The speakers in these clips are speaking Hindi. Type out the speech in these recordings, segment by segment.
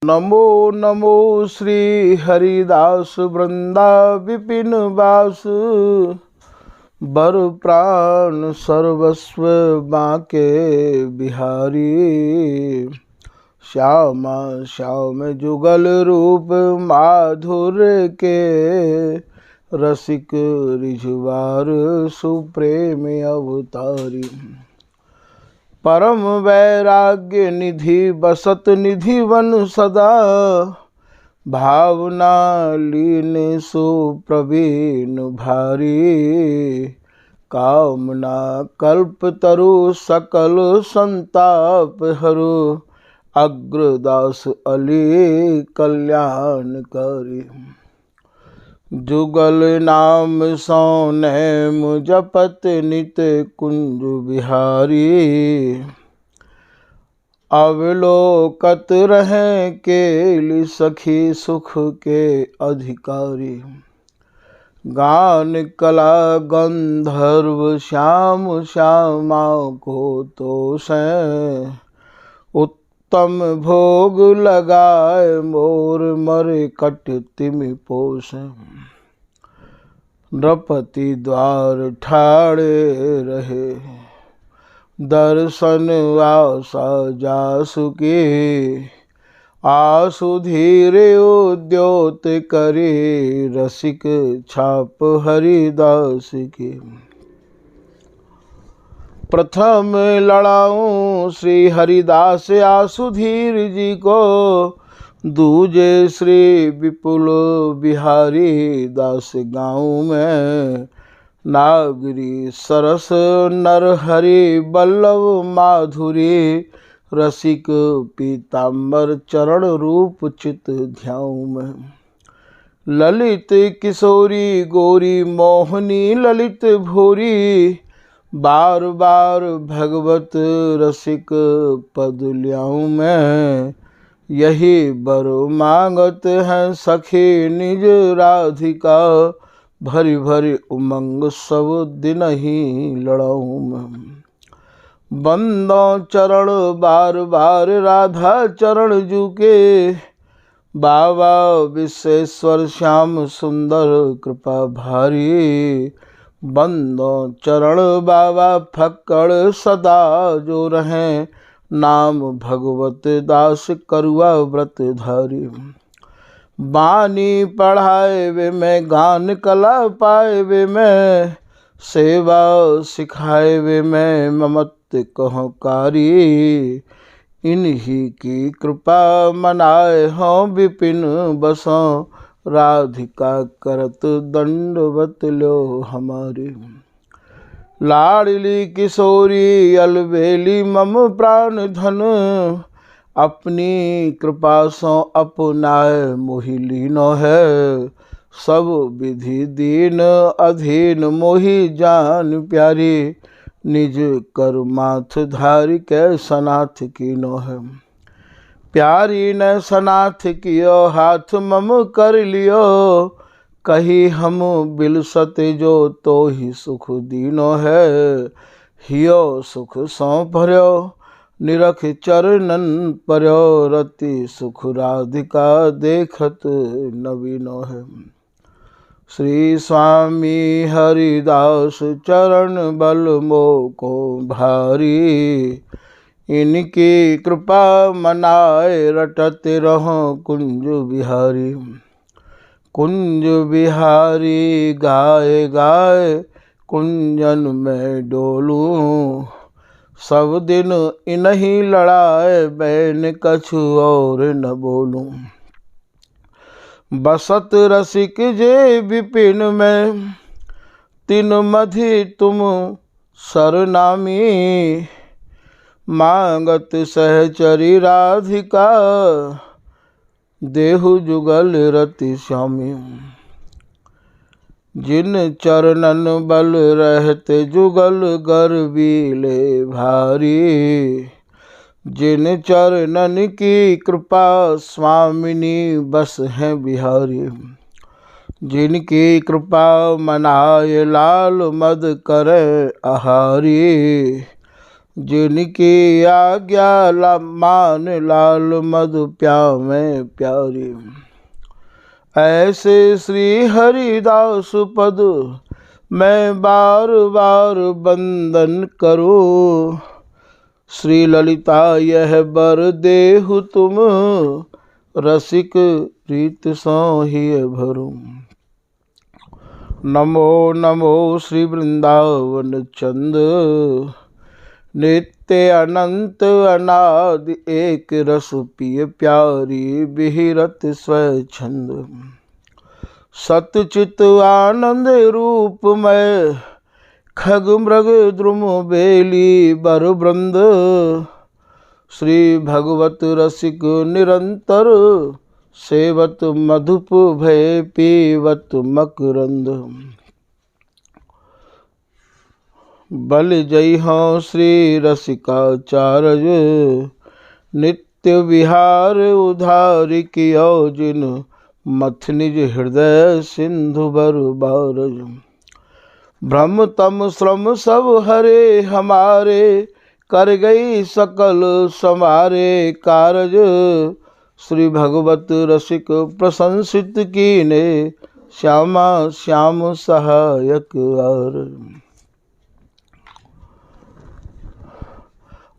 नमो नमो श्री हरिदास वृंदा विपिन वास। बर प्राण सर्वस्व बांके बिहारी। श्यामा श्याम जुगल रूप माधुर्य के। रसिक रिझवार सुप्रेम अवतारी। परम वैराग्य निधि बसत निधि वन सदा। भावना लीन सुप्रवीण भारी। कामना कल्प तरु सकल संताप हरु। अग्रदास अली कल्याणकारी। जुगल नाम सौनैम जपत नित कुंज बिहारी। अवलोकत रहें केली सखी सुख के अधिकारी। गान कला गंधर्व श्याम श्यामा को तोषें। उत्तम भोग लगाए मोर मरे कट तिमि पोषें। नृपति द्वार ठाड़े रहे दर्शन आशा जासु के। आसु धीरे उद्योत करे रसिक छाप हरिदास के। प्रथम लड़ाऊं श्री हरिदास आसुधीर जी को। दूजे श्री विपुल बिहारी दास गाँव में। नागरी सरस नर हरि बल्लभ माधुरी। रसिक पीताम्बर चरण रूप चित ध्याऊ में। ललित किशोरी गौरी मोहनी ललित भूरी। बार बार भगवत रसिक पद ल्याऊं मैं। यही बर मांगत हैं सखी निज राधिका। भरी भरी उमंग सब दिन ही लड़ाऊं मैं। बंदो चरण बार बार राधा चरण जुके। बाबा विश्वेश्वर श्याम सुंदर कृपा भारी। बंदो चरण बाबा फक्कड़ सदा जो रहें। नाम भगवत दास करुआ व्रत धारी। बानी पढ़ाए वे मैं गान कला पाए वे मैं। सेवा सिखाए वे मैं ममत कहकारी। इन्हीं की कृपा मनाए हों विपिन बसों। राधिका करत दंडवत लो हमारी। लाडली किशोरी अलबेली मम प्राण धन। अपनी कृपा सो अपनाए मोहि लीनो है। सब विधि दीन अधीन मोहि जान प्यारी। निज कर माथ धारी कै सनाथ कीनो है। प्यारी न सनाथ कियो हाथ मम कर लियो। कही हम बिलसत जो तो ही सुख दीनो है। हियो सुख सौ भर्यो निरख चरणन पर्यो। रति सुख राधिका देखत नवीनो है। श्री स्वामी हरिदास चरण बल मोको भारी। इनकी कृपा मनाए रटत रहो कुंज बिहारी। कुंज बिहारी गाए गाए कुंजन में डोलूं। सब दिन इन्हीं लड़ाए बैन कछु और न बोलूं। बसत रसिक जे विपिन में तिन मधि तुम सरनामी। मांगत सहचरी राधिका देहु जुगल रति स्वामी। जिन चरणन बल रहते जुगल गर्वीले भारी। जिन चरणन की कृपा स्वामिनी बस हैं बिहारी। जिनकी कृपा मनाए लाल मद करे आहारी। जिनकी आज्ञा मान लाल मधु प्यावे प्यारी। ऐसे श्री हरिदास पद मैं बार बार वंदन करूं। श्री ललिता यह बर देहु तुम रसिक रीत सो ही भरूं। नमो नमो श्री वृंदावन चंद नित्य अनंत अनादि एक रस पिय प्यारी बिहरत स्वच्छंद। सतचित आनंद रूप में खग मृग द्रुम बेली बर वृंद। श्री भगवत रसिक निरंतर सेवत मधुप भय पीवत मकरंद। बल जय हों श्री रसिकाचार्य नित्य विहार उधार कियो जिन मथ निज हृदय सिंधु बर बारज। भ्रम तम श्रम सब हरे हमारे कर गई सकल समारे कारज। श्री भगवत रसिक प्रशंसित कीने श्यामा श्याम सहायक आर।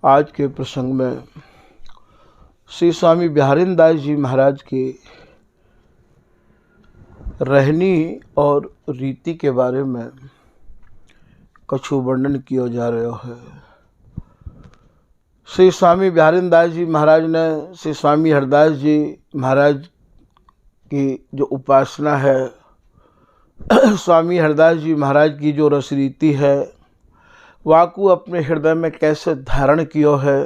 आज के प्रसंग में श्री स्वामी बिहारींदास जी महाराज की रहनी और रीति के बारे में कछु वर्णन किया जा रहा है। श्री स्वामी बिहारींदास जी महाराज ने श्री स्वामी हरदास जी महाराज की जो उपासना है, स्वामी हरदास जी महाराज की जो रस रीति है, वाकू अपने हृदय में कैसे धारण किया है,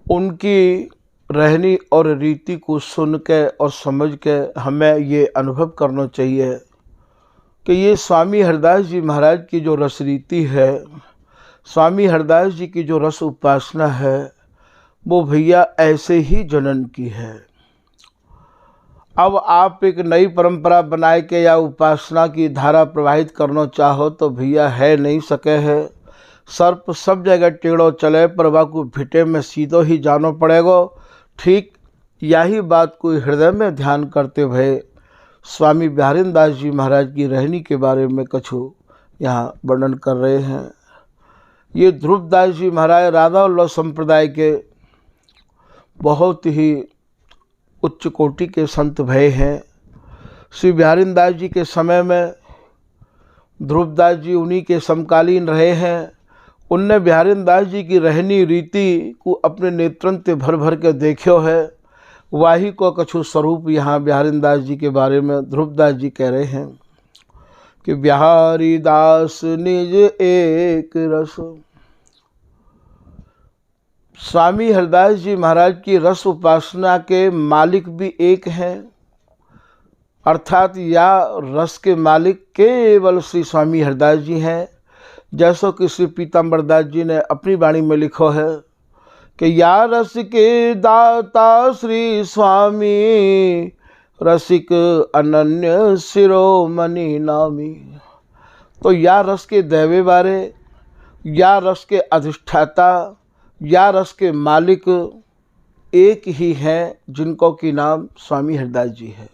उनकी रहनी और रीति को सुन के और समझ के हमें ये अनुभव करना चाहिए कि ये स्वामी हरदास जी महाराज की जो रस रीति है, स्वामी हरदास जी की जो रस उपासना है, वो भैया ऐसे ही जनन की है। अब आप एक नई परंपरा बनाए के या उपासना की धारा प्रवाहित करना चाहो तो भैया है नहीं सके है। सर्प सब जगह टेढ़ो चले पर वाकू भिटे में सीधो ही जानो पड़ेगा। ठीक यही बात को हृदय में ध्यान करते हुए स्वामी बिहारींदास जी महाराज की रहनी के बारे में कछु यहाँ वर्णन कर रहे हैं। ये ध्रुवदास जी महाराज राधा वल्लभ संप्रदाय के बहुत ही उच्च कोटि के संत भय हैं। श्री बिहारींदास जी के समय में ध्रुवदास जी उन्हीं के समकालीन रहे हैं। उनने बिहारींदास जी की रहनी रीति को अपने नेत्रंत भर भर के देखो है। वाही को कछु स्वरूप यहाँ बिहारींदास जी के बारे में ध्रुवदास जी कह रहे हैं कि बिहारी दास निज एक रस। स्वामी हरदास जी महाराज की रस उपासना के मालिक भी एक हैं, अर्थात या रस के मालिक केवल श्री स्वामी हरदास जी हैं। जैसा कि श्री पीताम्बर दास जी ने अपनी वाणी में लिखो है कि या रस के दाता श्री स्वामी रसिक अनन्य शिरोमणि नामी। तो या रस के दैवे बारे, या रस के अधिष्ठाता, या रस के मालिक एक ही हैं जिनको की नाम स्वामी हरदास जी है।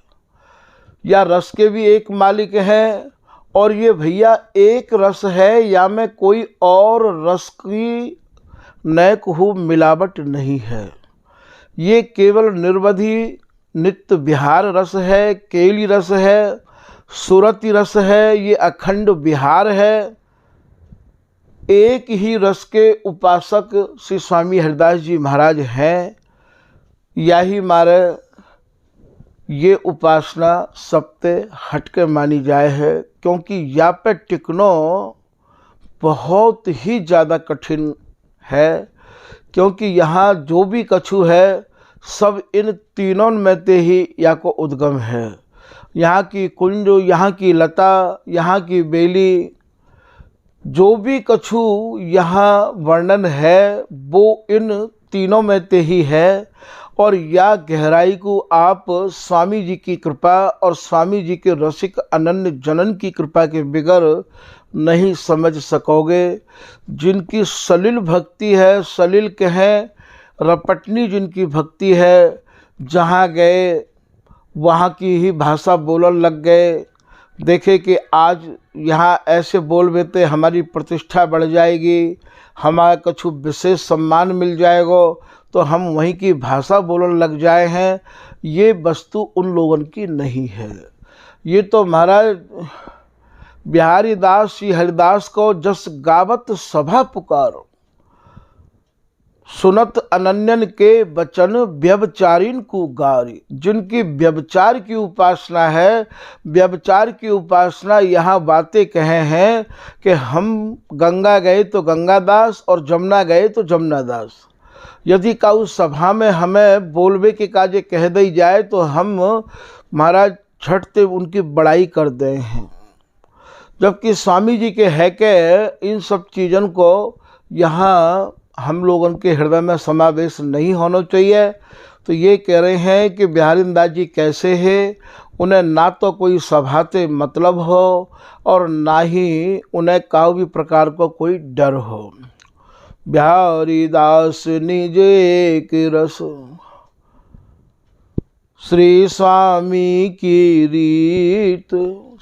या रस के भी एक मालिक हैं और ये भैया एक रस है, या में कोई और रस की नए कहूँ मिलावट नहीं है। ये केवल निर्वधि नित्य विहार रस है, केली रस है, सुरति रस है, ये अखंड विहार है। एक ही रस के उपासक श्री स्वामी हरदास जी महाराज हैं। यही मारे ये उपासना सबसे हटके मानी जाए है, क्योंकि या पे टिकनो बहुत ही ज़्यादा कठिन है। क्योंकि यहाँ जो भी कछु है सब इन तीनों में से ही या को उद्गम है। यहाँ की कुंज, यहाँ की लता, यहाँ की बेली, जो भी कछु यहाँ वर्णन है वो इन तीनों में से ही है। और या गहराई को आप स्वामी जी की कृपा और स्वामी जी के रसिक अनन्य जनन की कृपा के बिगर नहीं समझ सकोगे। जिनकी सलिल भक्ति है, सलिल कहें रपटनी जिनकी भक्ति है, जहाँ गए वहाँ की ही भाषा बोलने लग गए। देखे कि आज यहाँ ऐसे बोल बेते हमारी प्रतिष्ठा बढ़ जाएगी, हमारा कुछ विशेष सम्मान मिल जाएगा, तो हम वहीं की भाषा बोलने लग जाए हैं। ये वस्तु उन लोगों की नहीं है। ये तो महाराज बिहारी दास श्री हरिदास को जस गावत सभा पुकारो, सुनत अनन्यन के वचन व्यभिचारिन को गारी। जिनकी व्यभिचार की उपासना है, व्यभिचार की उपासना यहाँ बातें कहे हैं कि हम गंगा गए तो गंगादास और जमुना गए तो जमुनादास। यदि का उस सभा में हमें बोलबे के काजे कह दी जाए तो हम महाराज छठते उनकी बड़ाई कर दे हैं, जबकि स्वामी जी के है के इन सब चीज़ों को यहाँ हम लोगों के हृदय में समावेश नहीं होना चाहिए। तो ये कह रहे हैं कि बिहारी दास जी कैसे हैं, उन्हें ना तो कोई सभाते मतलब हो और ना ही उन्हें काऊ भी प्रकार को कोई डर हो। बिहारी दास निज एक रस श्री स्वामी की रीत।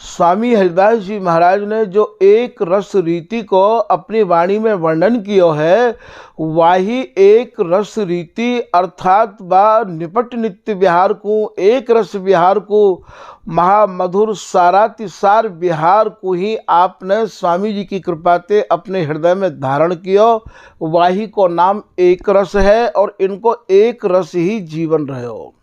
स्वामी हरिदास जी महाराज ने जो एक रस रीति को अपनी वाणी में वर्णन किया है, वही एक रस रीति अर्थात बा निपट नित्य विहार को, एक रस विहार को, महामधुर सारातिसार विहार को ही आपने स्वामी जी की कृपा से अपने हृदय में धारण किया। वही को नाम एक रस है और इनको एक रस ही जीवन रहो।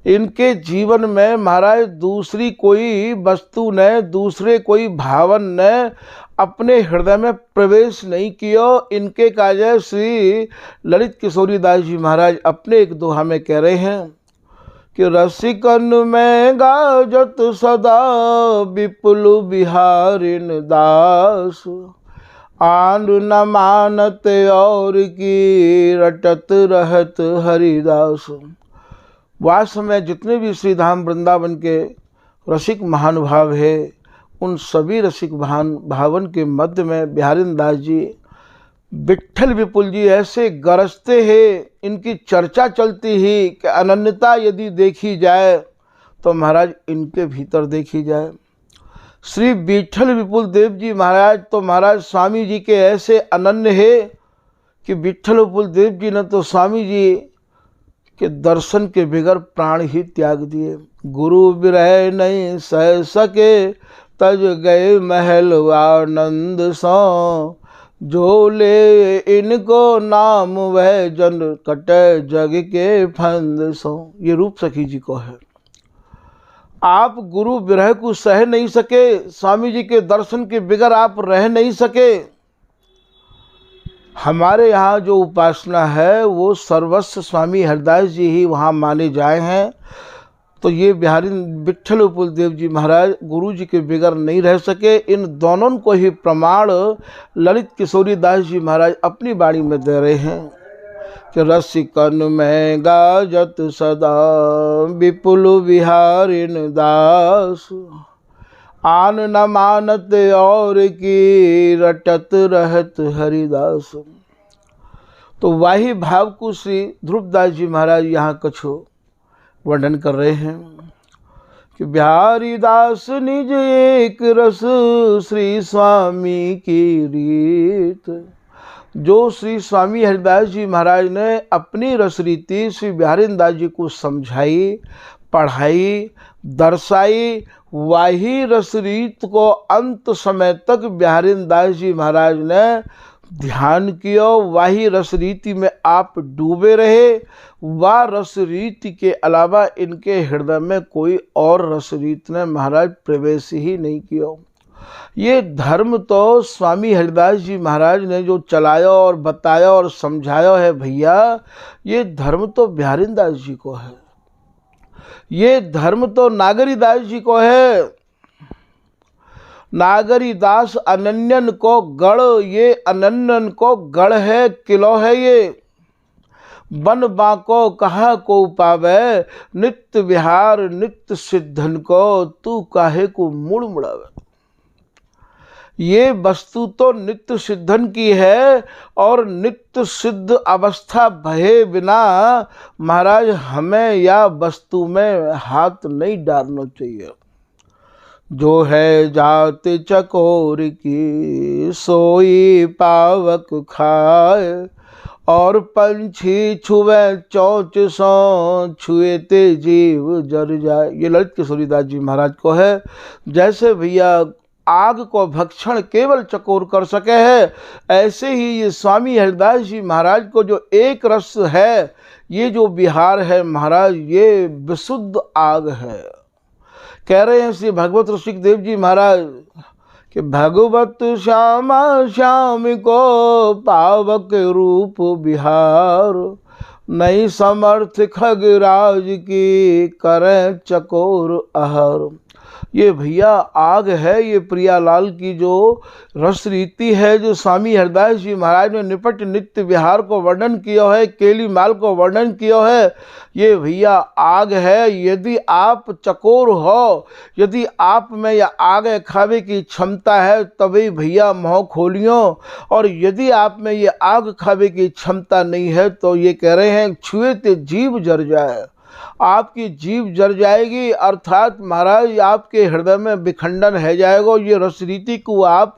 इनके जीवन में महाराज दूसरी कोई वस्तु ने, दूसरे कोई भावन ने अपने हृदय में प्रवेश नहीं किया। इनके काजे श्री ललित किशोरी दास जी महाराज अपने एक दोहा में कह रहे हैं कि रसिकन में गाजत सदा विपुल बिहारिन दास, आन न मानत और की रटत रहत हरिदास। वास्तव में जितने भी श्री धाम वृंदावन के रसिक महानुभाव है, उन सभी रसिक भावन के मध्य में बिहारी दास जी, विट्ठल विपुल जी ऐसे गरजते हैं, इनकी चर्चा चलती ही कि अनन्यता यदि देखी जाए तो महाराज इनके भीतर देखी जाए। श्री विट्ठल विपुल देव जी महाराज तो महाराज स्वामी जी के ऐसे अनन्य है कि विट्ठल विपुल देव जी ने तो स्वामी जी के दर्शन के बिगर प्राण ही त्याग दिए। गुरु विरह नहीं सह सके, तज गए महल आनंद सो, जो ले इनको नाम वह जन कटे जग के फंद सो। ये रूप सखी जी को है। आप गुरु विरह को सह नहीं सके, स्वामी जी के दर्शन के बिगर आप रह नहीं सके। हमारे यहाँ जो उपासना है वो सर्वस्व स्वामी हरिदास जी ही वहाँ माने जाए हैं। तो ये बिहारी विट्ठल विपुल देव जी महाराज गुरु जी के बिगर नहीं रह सके। इन दोनों को ही प्रमाण ललित किशोरी दास जी महाराज अपनी बाणी में दे रहे हैं कि रसिकन में गाजत सदा विपुल बिहारिन दास, आन न मानत और की रटत रहत हरिदास। तो वही भाव को श्री ध्रुवदास जी महाराज यहाँ कछो वर्णन कर रहे हैं कि बिहारी दास निज एक रस श्री स्वामी की रीत। जो श्री स्वामी हरिदास जी महाराज ने अपनी रस रीति श्री बिहारी दास जी को समझाई, पढ़ाई, दर्शाई, वही रस रीत को अंत समय तक बिहारी दास जी महाराज ने ध्यान किया। वही रस रीति में आप डूबे रहे। वह रस रीति के अलावा इनके हृदय में कोई और रस रीति ने महाराज प्रवेश ही नहीं किया। ये धर्म तो स्वामी हरिदास जी महाराज ने जो चलाया और बताया और समझाया है भैया, ये धर्म तो बिहारी दास जी को है। ये धर्म तो नागरी दास जी को है। नागरी दास अनन्यन को गढ़, ये अनन्यन को गढ़ है, किलो है। ये बन बाको कहा को पावे, नित्य विहार नित्य सिद्धन को तू काहे को मुड़ मुड़ावे। ये वस्तु तो नित्य सिद्धन की है, और नित्य सिद्ध अवस्था भये बिना महाराज हमें या वस्तु में हाथ नहीं डालना चाहिए। जो है जात चकोर की सोई पावक खाए, और पंछी छुए चौच सो छुए ते जीव जर जाए। ये ललित किशोरीदास जी महाराज को है। जैसे भैया आग को भक्षण केवल चकोर कर सके है, ऐसे ही ये स्वामी हरिदास जी महाराज को जो एक रस है, ये जो विहार है महाराज, ये विशुद्ध आग है। कह रहे हैं श्री भगवत ऋषिकदेव जी महाराज कि भगवत श्यामा श्याम को पावक रूप बिहार, नहीं समर्थ खगराज की करें चकोर आहार। ये भैया आग है, ये प्रियालाल की जो रस रीति है, जो स्वामी हरिदास जी महाराज ने निपट नित्य विहार को वर्णन किया है, केली माल को वर्णन किया है, ये भैया आग है। यदि आप चकोर हो, यदि आप में यह आग खावे की क्षमता है, तभी भैया मुँह खोलियो। और यदि आप में ये आग खावे की क्षमता नहीं है, तो ये कह रहे हैं छुए ते जीव जर जाए, आपकी जीव जर जाएगी, अर्थात महाराज आपके हृदय में विखंडन है जाएगा। ये रस रीति को आप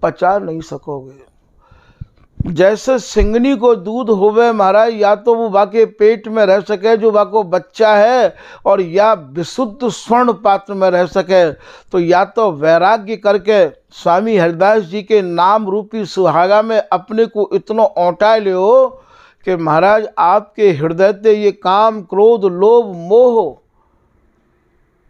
पचा नहीं सकोगे। जैसे सिंगनी को दूध होवे महाराज, या तो वो वाके पेट में रह सके जो वाको बच्चा है, और या विशुद्ध स्वर्ण पात्र में रह सके, तो या तो वैराग्य करके स्वामी हरिदास जी के नाम रूपी सुहागा में अपने को इतना औंटा लो कि महाराज आपके हृदय से ये काम क्रोध लोभ मोह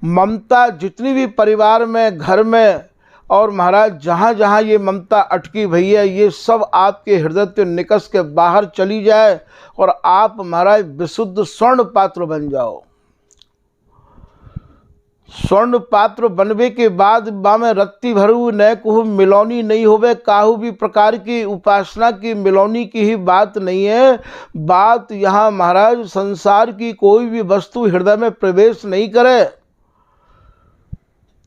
ममता जितनी भी परिवार में घर में और महाराज जहाँ जहाँ ये ममता अटकी भई है, ये सब आपके हृदय से निकस के बाहर चली जाए और आप महाराज विशुद्ध स्वर्ण पात्र बन जाओ। स्वर्ण पात्र बनवे के बाद बामे रत्ती भरू न कहू मिलौनी नहीं होवे, काहू भी प्रकार की उपासना की मिलौनी की ही बात नहीं है। बात यहाँ महाराज संसार की कोई भी वस्तु हृदय में प्रवेश नहीं करे।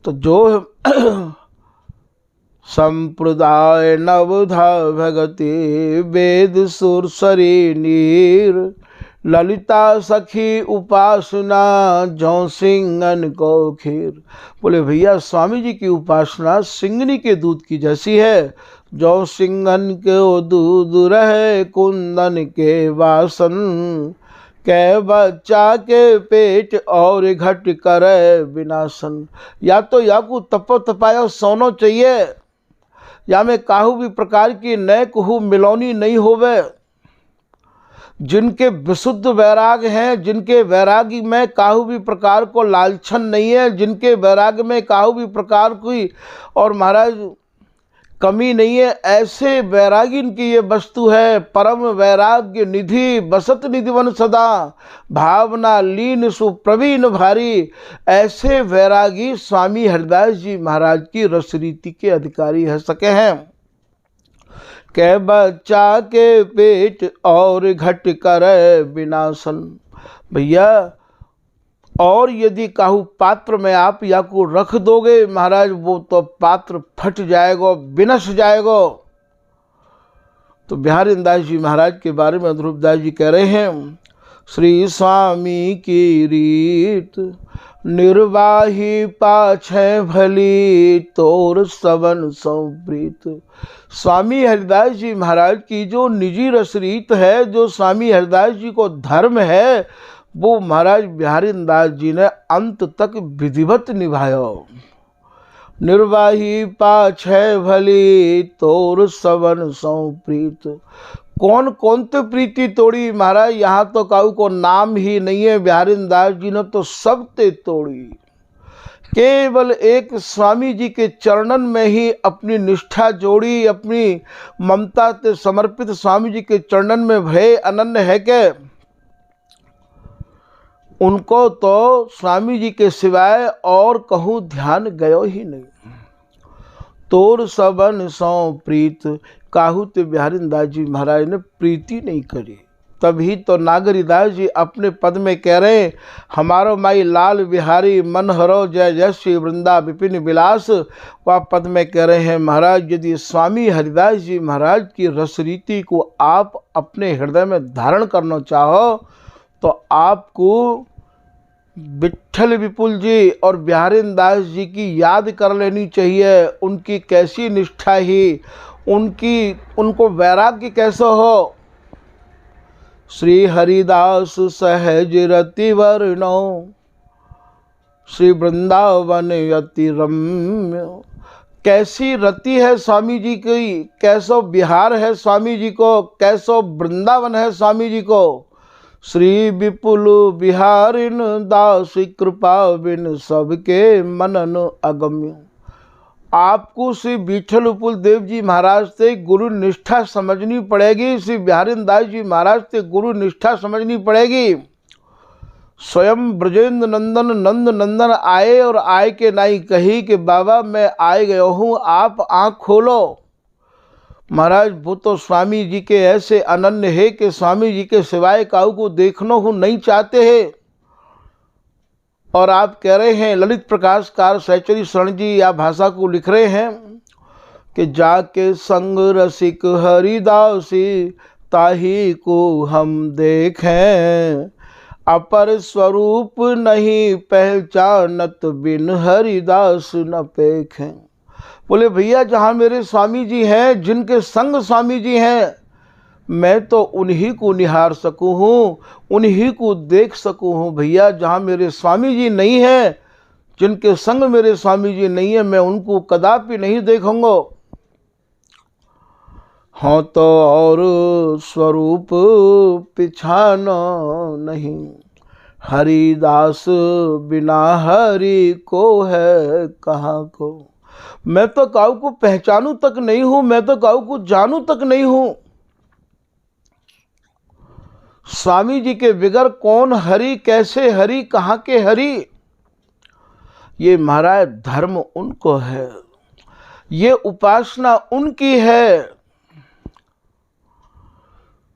तो जो संप्रदाय नवधा भगति वेद सुरसरी नीर, ललिता सखी उपासना जौ सिंगन को खीर। बोले भैया स्वामी जी की उपासना सिंगनी के दूध की जैसी है। जौ सिंगन के दूध रहे कुंदन के वासन, कै बच्चा के पेट और घट करे विनाशन। या तो या को तपो तपाया सोनो चाहिए, या में काहू भी प्रकार की नए कहू मिलौनी नहीं होवे। जिनके विशुद्ध वैराग हैं, जिनके वैरागी में काहू भी प्रकार को लालछन नहीं है, जिनके वैराग में काहू भी प्रकार की और महाराज कमी नहीं है, ऐसे वैरागिन की ये वस्तु है। परम वैराग्य निधि बसत निधिवन सदा, भावना लीन सुप्रवीण भारी। ऐसे वैरागी स्वामी हरिदास जी महाराज की रस रीति के अधिकारी है सके हैं। कै बच्चा के पेट और घट करे विनाशन। भैया और यदि काहू पात्र में आप या को रख दोगे महाराज, वो तो पात्र फट जाएगा, विनश जाएगा। तो बिहारी दास जी महाराज के बारे में ध्रुवदास जी कह रहे हैं, श्री स्वामी की रीत निर्वाही पाछे भली, तोर सबन संप्रीत। स्वामी हरिदास जी महाराज की जो निजी रस रीत है, जो स्वामी हरिदास जी को धर्म है, वो महाराज बिहारी दास जी ने अंत तक विधिवत निभाया। निर्वाही पाछे भली, तोर सबन संप्रीत। कौन कौन तो प्रीति तोड़ी महाराज, यहाँ तो काहू को नाम ही नहीं है। बिहारी दास जी ने तो सब ते तोड़ी। केवल एक स्वामी जी के चरणन में ही अपनी निष्ठा जोड़ी, अपनी ममता से समर्पित स्वामी जी के चरणन में भय अनन्य है के उनको तो स्वामी जी के सिवाय और कहूँ ध्यान गयो ही नहीं। तोर सबन सौ प्रीत, काहू ते बिहारी दास जी महाराज ने प्रीति नहीं करी। तभी तो नागरीदास जी अपने पद में कह रहे हैं, हमारो माई लाल बिहारी मन हरो जय जय श्री वृंदा विपिन विलास। वह पद में कह रहे हैं, महाराज यदि स्वामी हरिदास जी महाराज की रसरीति को आप अपने हृदय में धारण करना चाहो तो आपको विट्ठल विपुल जी और बिहारीन दास जी की याद कर लेनी चाहिए। उनकी कैसी निष्ठा ही, उनको वैराग्य कैसा हो। श्री हरिदास सहज रति वर्णो श्री वृंदावन अति रम्य। कैसी रति है स्वामी जी की, कैसो बिहार है स्वामी जी को, कैसो वृंदावन है स्वामी जी को। श्री विपुल बिहारिन दास कृपा बिन सबके मनन अगम्य। आपको श्री विट्ठल विपुल देव जी महाराज से गुरु निष्ठा समझनी पड़ेगी। श्री बिहारीन दास जी महाराज से गुरु निष्ठा समझनी पड़ेगी। स्वयं ब्रजेंद्र नंदन नंद नंदन आए और आए के नाई कही कि बाबा मैं आए गया हूँ, आप आँख खोलो। महाराज वो तो स्वामी जी के ऐसे अनन्य है कि स्वामी जी के सिवाय काऊ को देखनो हूँ नहीं चाहते हैं। और आप कह रहे हैं, ललित प्रकाशकार सहचरी शरण जी या भाषा को लिख रहे हैं कि जाके संग रसिक हरिदासी ताही को हम देखें, अपर स्वरूप नहीं पहचानत बिन हरिदास न पेखें। बोले भैया जहाँ मेरे स्वामी जी हैं, जिनके संग स्वामी जी हैं, मैं तो उन्हीं को निहार सकूँ हूँ, उन्हीं को देख सकूँ हूँ। भैया जहाँ मेरे स्वामी जी नहीं हैं, जिनके संग मेरे स्वामी जी नहीं है, मैं उनको कदापि नहीं देखूँगा। हाँ तो और स्वरूप पिछाना नहीं, हरिदास बिना हरि को है कहाँ को। मैं तो काऊ को पहचानू तक नहीं हूँ, मैं तो काऊ को जानू तक नहीं हूँ। स्वामी जी के बिगर कौन हरि, कैसे हरि, कहाँ के हरि। ये महाराज धर्म उनको है, ये उपासना उनकी है।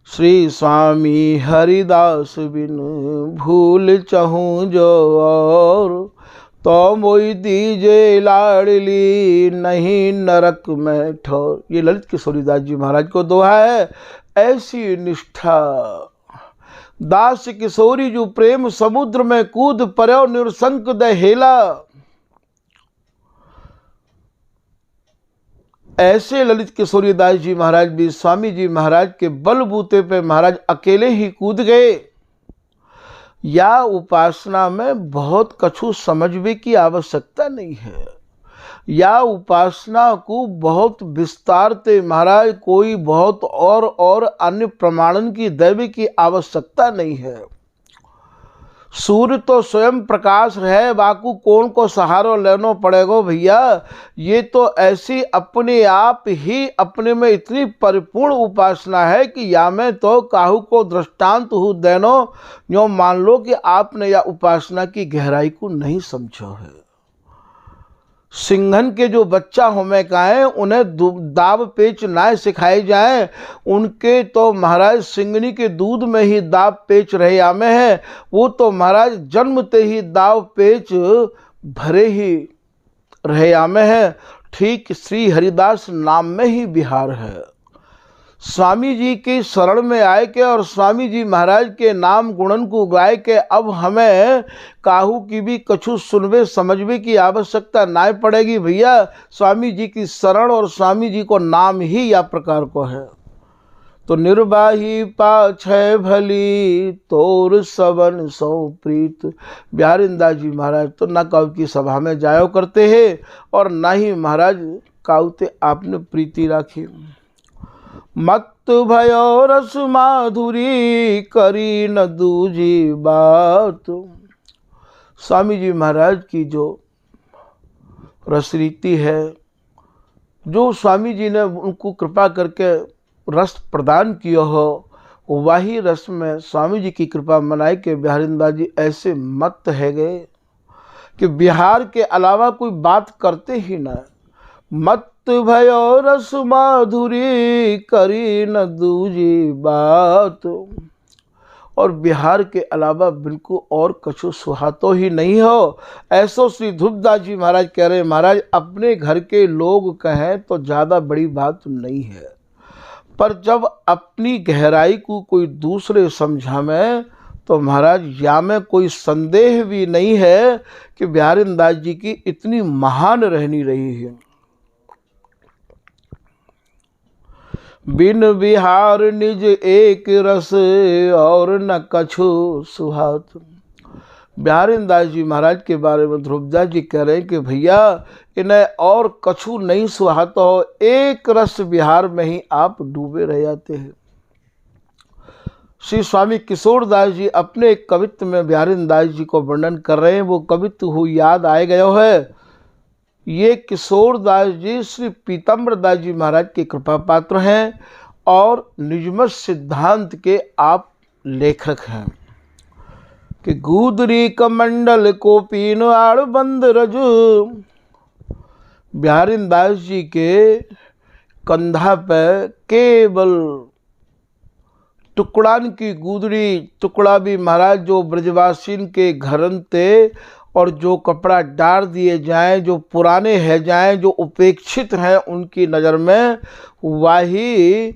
श्री स्वामी हरिदास बिन भूल चहूँ जो और, तो मोई दीजे लाडली नहीं नरक में ठोर। ये ललित किशोरीदास जी महाराज को दोहा है। ऐसी निष्ठा दास किशोरी जो प्रेम समुद्र में कूद पर्यो निरसंक दहेला। ऐसे ललित किशोरीदास जी महाराज भी स्वामी जी महाराज के बलबूते पे महाराज अकेले ही कूद गए। या उपासना में बहुत कछु समझने की आवश्यकता नहीं है, या उपासना को बहुत विस्तार से महाराज कोई बहुत और अन्य प्रमाणन की दैवी की आवश्यकता नहीं है। सूर्य तो स्वयं प्रकाश है, बाकू कौन को सहारा लेना पड़ेगा भैया। ये तो ऐसी अपने आप ही अपने में इतनी परिपूर्ण उपासना है कि या मैं तो काहू को दृष्टांत हूँ देनो, यो मान लो कि आपने या उपासना की गहराई को नहीं समझा है। सिंघन के जो बच्चा होमे का है, उन्हें दाव पेच ना सिखाए जाए, उनके तो महाराज सिंगनी के दूध में ही दाव पेच रहे आमे हैं। वो तो महाराज जन्मते ही दाव पेच भरे ही रहे आमे हैं। ठीक श्री हरिदास नाम में ही बिहार है। स्वामी जी की शरण में आए के और स्वामी जी महाराज के नाम गुणन को गाय के अब हमें काहू की भी कछु सुनवे समझवे की आवश्यकता ना पड़ेगी भैया। स्वामी जी की शरण और स्वामी जी को नाम ही या प्रकार को है। तो निर्वाही पाछे भली तोर सबन सौ प्रीत। बिहारीन दास जी महाराज तो ना काऊ की सभा में जायो करते हैं और ना ही महाराज काऊ ते आपने प्रीति राखी। मत भयो रस माधुरी करी न दूजी बात। स्वामी जी महाराज की जो रसरीति है, जो स्वामी जी ने उनको कृपा करके रस प्रदान किया हो, वही रस में स्वामी जी की कृपा मनाए के बिहारीन दास जी ऐसे मत है गए कि बिहार के अलावा कोई बात करते ही ना। मत भयो रस माधुरी करी न दूजी बात। और बिहार के अलावा बिल्कुल और कछु सुहातो ही नहीं हो। ऐसो श्री ध्रुवदास जी महाराज कह रहे हैं, महाराज अपने घर के लोग कहें तो ज़्यादा बड़ी बात नहीं है, पर जब अपनी गहराई को कोई दूसरे समझावे तो महाराज या में कोई संदेह भी नहीं है कि बिहारी दास जी की इतनी महान रहनी रही है। बिन बिहार निज एक रस और न कछु सुहात। बिहारी दास जी महाराज के बारे में ध्रुवदास जी कह रहे हैं कि भैया इन्हें और कछु नहीं सुहाता हो, एक रस बिहार में ही आप डूबे रह जाते हैं। श्री स्वामी किशोरदास जी अपने एक कवित्व में बिहारी दास जी को वर्णन कर रहे हैं। वो कवित्व हो याद आए गयो है। ये किशोरदास जी श्री पीताम्बर दास जी महाराज के कृपा पात्र हैं और निजमत सिद्धांत के आप लेखक हैं कि गूदरी कमंडल को पीन आड़ बंद रजू। बिहारी दास जी के कंधा पे केवल टुकड़ान की गूदरी, टुकड़ा भी महाराज जो ब्रजवासीन के घरन थे, और जो कपड़ा डाल दिए जाएं, जो पुराने हैं जाएं, जो उपेक्षित हैं उनकी नज़र में, वही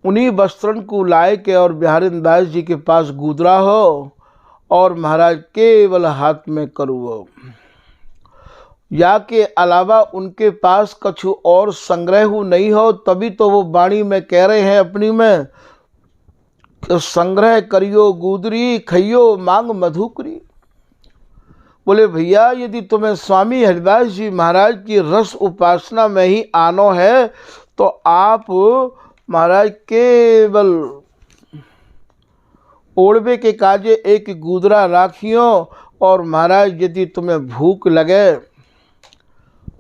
उन्हीं वस्त्रन को लाए के और बिहारी दास जी के पास गुदरा हो और महाराज केवल हाथ में करू हो, या के अलावा उनके पास कछु और संग्रह नहीं हो। तभी तो वो वाणी में कह रहे हैं अपनी में, संग्रह करियो गुदरी खइयो मांग मधुकरी। बोले भैया यदि तुम्हें स्वामी हरिदास जी महाराज की रस उपासना में ही आनो है तो आप महाराज केवल ओढ़वे के काजे एक गुदरा राखियो, और महाराज यदि तुम्हें भूख लगे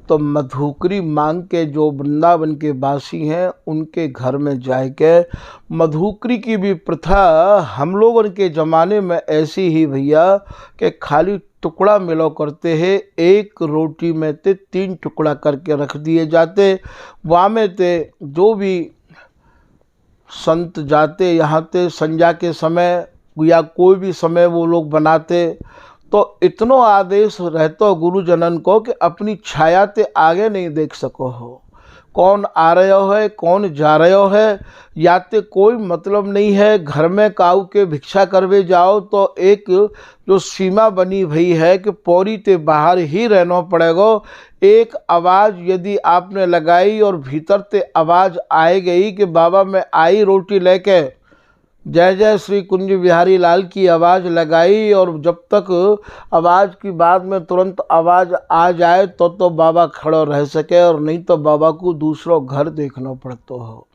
तो मधुकरी मांग के जो वृंदावन के वासी हैं उनके घर में जाए के। मधुकरी की भी प्रथा हम लोगों के ज़माने में ऐसी ही भैया कि खाली टुकड़ा मिलो करते हैं, एक रोटी में ते 3 टुकड़ा करके रख दिए जाते। वहाँ में ते जो भी संत जाते यहाँ ते संध्या के समय या कोई भी समय वो लोग बनाते, तो इतनो आदेश रहतो गुरुजनन को कि अपनी छाया ते आगे नहीं देख सको हो, कौन आ रहे है कौन जा रहे है, या ते कोई मतलब नहीं है। घर में काऊ के भिक्षा करवे जाओ तो एक जो सीमा बनी भई है कि पौरी ते बाहर ही रहना पड़ेगा। एक आवाज़ यदि आपने लगाई और भीतर ते आवाज़ आए गई कि बाबा मैं आई रोटी लेके, जय जय श्री कुंज बिहारी लाल की आवाज़ लगाई, और जब तक आवाज़ की बाद में तुरंत आवाज़ आ जाए तो बाबा खड़ा रह सके, और नहीं तो बाबा को दूसरों घर देखना पड़ता हो।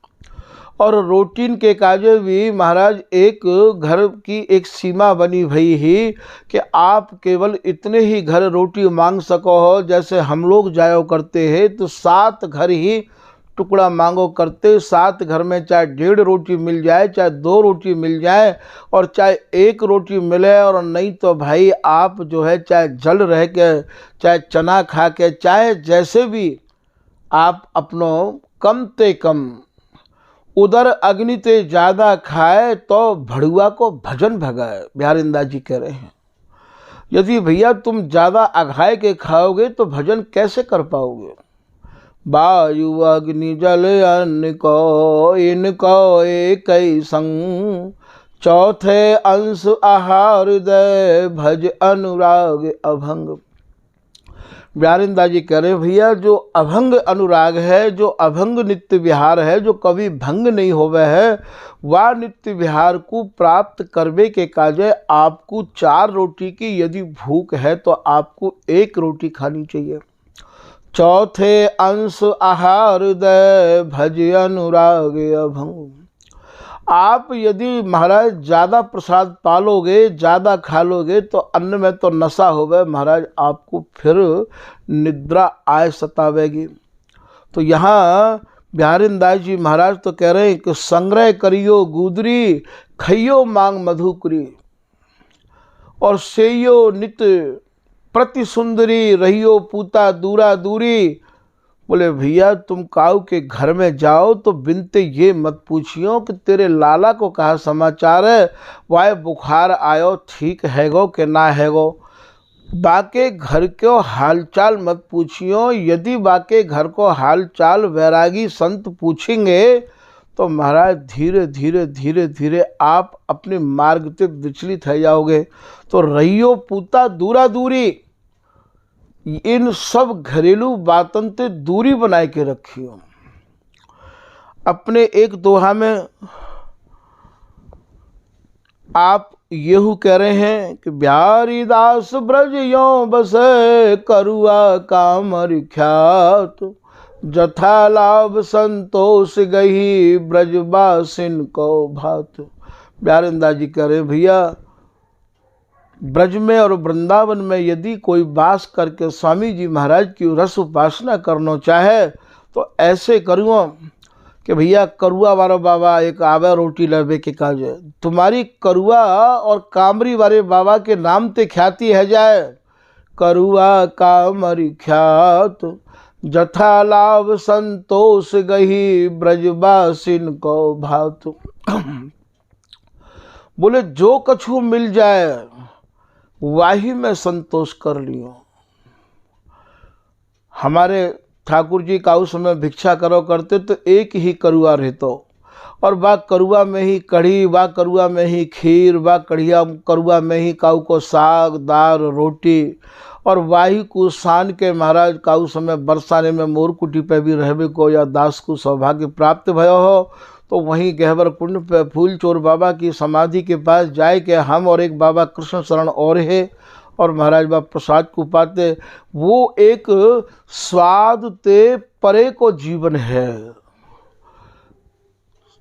और रोटीन के काजे भी महाराज एक घर की एक सीमा बनी भई ही कि आप केवल इतने ही घर रोटी मांग सको हो। जैसे हम लोग जायो करते हैं तो 7 घर ही टुकड़ा मांगो करते, 7 घर में चाहे 1.5 रोटी मिल जाए, चाहे 2 रोटी मिल जाए, और चाहे 1 रोटी मिले, और नहीं तो भाई आप जो है चाहे जल रह के, चाहे चना खा के, चाहे जैसे भी आप अपनो कम ते कम उधर अग्नि ते ज़्यादा खाए तो भड़ुआ को भजन भगाए। बिहारी दास जी कह रहे हैं यदि भैया तुम ज़्यादा अघाए के खाओगे तो भजन कैसे कर पाओगे। वायु अग्नि जल अन्न को इनको एक संग, चौथे अंश आहार दे भज अनुराग अभंग। बिहारी दास जी कह रहे हैं भैया जो अभंग अनुराग है, जो अभंग नित्य विहार है, जो कभी भंग नहीं होवे है, वह नित्य विहार को प्राप्त करवे के काजे आपको 4 रोटी की यदि भूख है तो आपको 1 रोटी खानी चाहिए। चौथे अंश आहार दे भज अनुराग अभंग। आप यदि महाराज ज़्यादा प्रसाद पालोगे, ज़्यादा खा लोगे तो अन्न में तो नशा होवे महाराज, आपको फिर निद्रा आय सतावेगी। तो यहाँ बिहारी दास जी महाराज तो कह रहे हैं कि संग्रह करियो गुदरी खइयो मांग मधुकरी, और सेयो नित प्रति सुंदरी रहियो पूता दूरा दूरी। बोले भैया तुम काऊ के घर में जाओ तो बिनते ये मत पूछियो कि तेरे लाला को कहा समाचार है, वाय बुखार आयो ठीक हैगो कि ना हैगो। बाके घर को हालचाल मत पूछियो, यदि बाके घर को हालचाल वैरागी संत पूछेंगे तो महाराज धीरे धीरे धीरे धीरे आप अपने मार्ग से विचलित हो जाओगे। तो रहियो पूता दूरा दूरी, इन सब घरेलू बातन से दूरी बनाए के रखियो। अपने एक दोहा में आप येहू कह रहे हैं कि बिहारी दास ब्रज यो बसे, करुआ कामर ख्यात, जथा लाभ संतोष गही, ब्रजवासिन को भात। बिहारीदास जी कह रहे भैया ब्रज में और वृंदावन में यदि कोई वास करके स्वामी जी महाराज की रस उपासना करना चाहे तो ऐसे करूँ कि भैया करुआ वाला बाबा एक आवे रोटी लबे के काज, तुम्हारी करुआ और कामरी वाले बाबा के नाम ते ख्याति है जाए। करुआ कामरी ख्यात, जथा लाभ संतोष गही, ब्रजवासिन को भात। बोले जो कछु मिल जाए वाही में संतोष कर लियो। हमारे ठाकुर जी का उस समय भिक्षा करो करते तो एक ही करुआ रहतो, और वह करुआ में ही कढ़ी, वह करुआ में ही खीर, वह कढ़िया करुआ में ही काऊ को साग दाल रोटी, और वाही को सान के महाराज का उस समय बरसाने में मोर कुटी पे भी रहबे को या दास को सौभाग्य प्राप्त भयो हो तो वहीं गहवर कुंड पे फूल चोर बाबा की समाधि के पास जाए के हम और एक बाबा कृष्ण शरण और है और महाराज बाबा प्रसाद को पाते। वो एक स्वाद ते परे को जीवन है।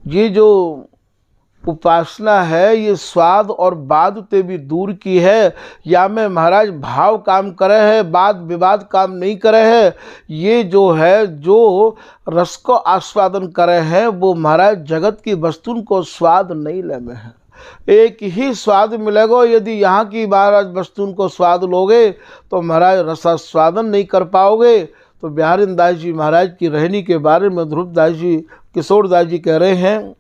ये जो उपासना है ये स्वाद और बाद ते भी दूर की है। या में महाराज भाव काम करे है, वाद विवाद काम नहीं करे है। ये जो है जो रस को आस्वादन करे हैं वो महाराज जगत की वस्तु को स्वाद नहीं ले में है। एक ही स्वाद मिलेगा, यदि यहाँ की महाराज वस्तु को स्वाद लोगे तो महाराज रसास्वादन नहीं कर पाओगे। तो बिहारीदास जी महाराज की रहनी के बारे में ध्रुवदास जी किशोरदास जी कह रहे हैं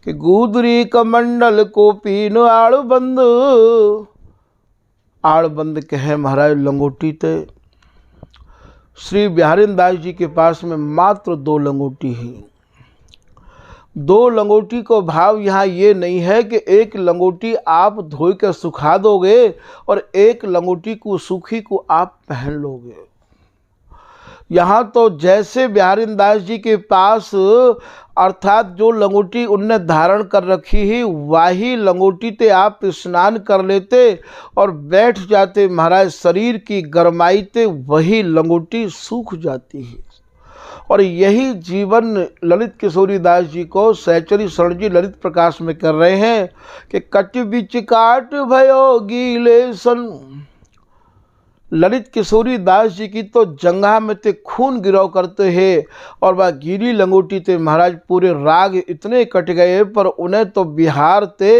कि गुदरी कमंडल को पीन आड़बंद, आड़बंद कहे महाराज लंगोटी ते। श्री बिहारीदास जी के पास में मात्र 2 लंगोटी ही। 2 लंगोटी को भाव यहाँ ये नहीं है कि एक लंगोटी आप धोई के सुखा दोगे और एक लंगोटी को सूखी को आप पहन लोगे। यहाँ तो जैसे बिहारीदास जी के पास अर्थात जो लंगोटी उनने धारण कर रखी ही वही लंगोटी ते आप स्नान कर लेते और बैठ जाते महाराज, शरीर की गरमाई ते वही लंगोटी सूख जाती है। और यही जीवन ललित किशोरी दास जी को सहचरी शरण जी ललित प्रकाश में कर रहे हैं कि कट बिच काट भयो गीले सन। ललित किशोरी दास जी की तो जंघा में ते खून गिराव करते हैं और वह गीली लंगोटी ते महाराज पूरे राग इतने कट गए पर उन्हें तो बिहार ते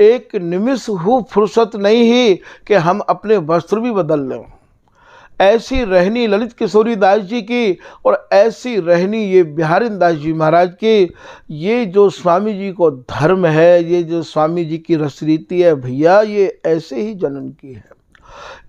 एक निमिष हो फुर्सत नहीं ही कि हम अपने वस्त्र भी बदल लें। ऐसी रहनी ललित किशोरी दास जी की और ऐसी रहनी ये बिहारीदास जी महाराज की। ये जो स्वामी जी को धर्म है, ये जो स्वामी जी की रसरीति है भैया, ये ऐसे ही जनन की है।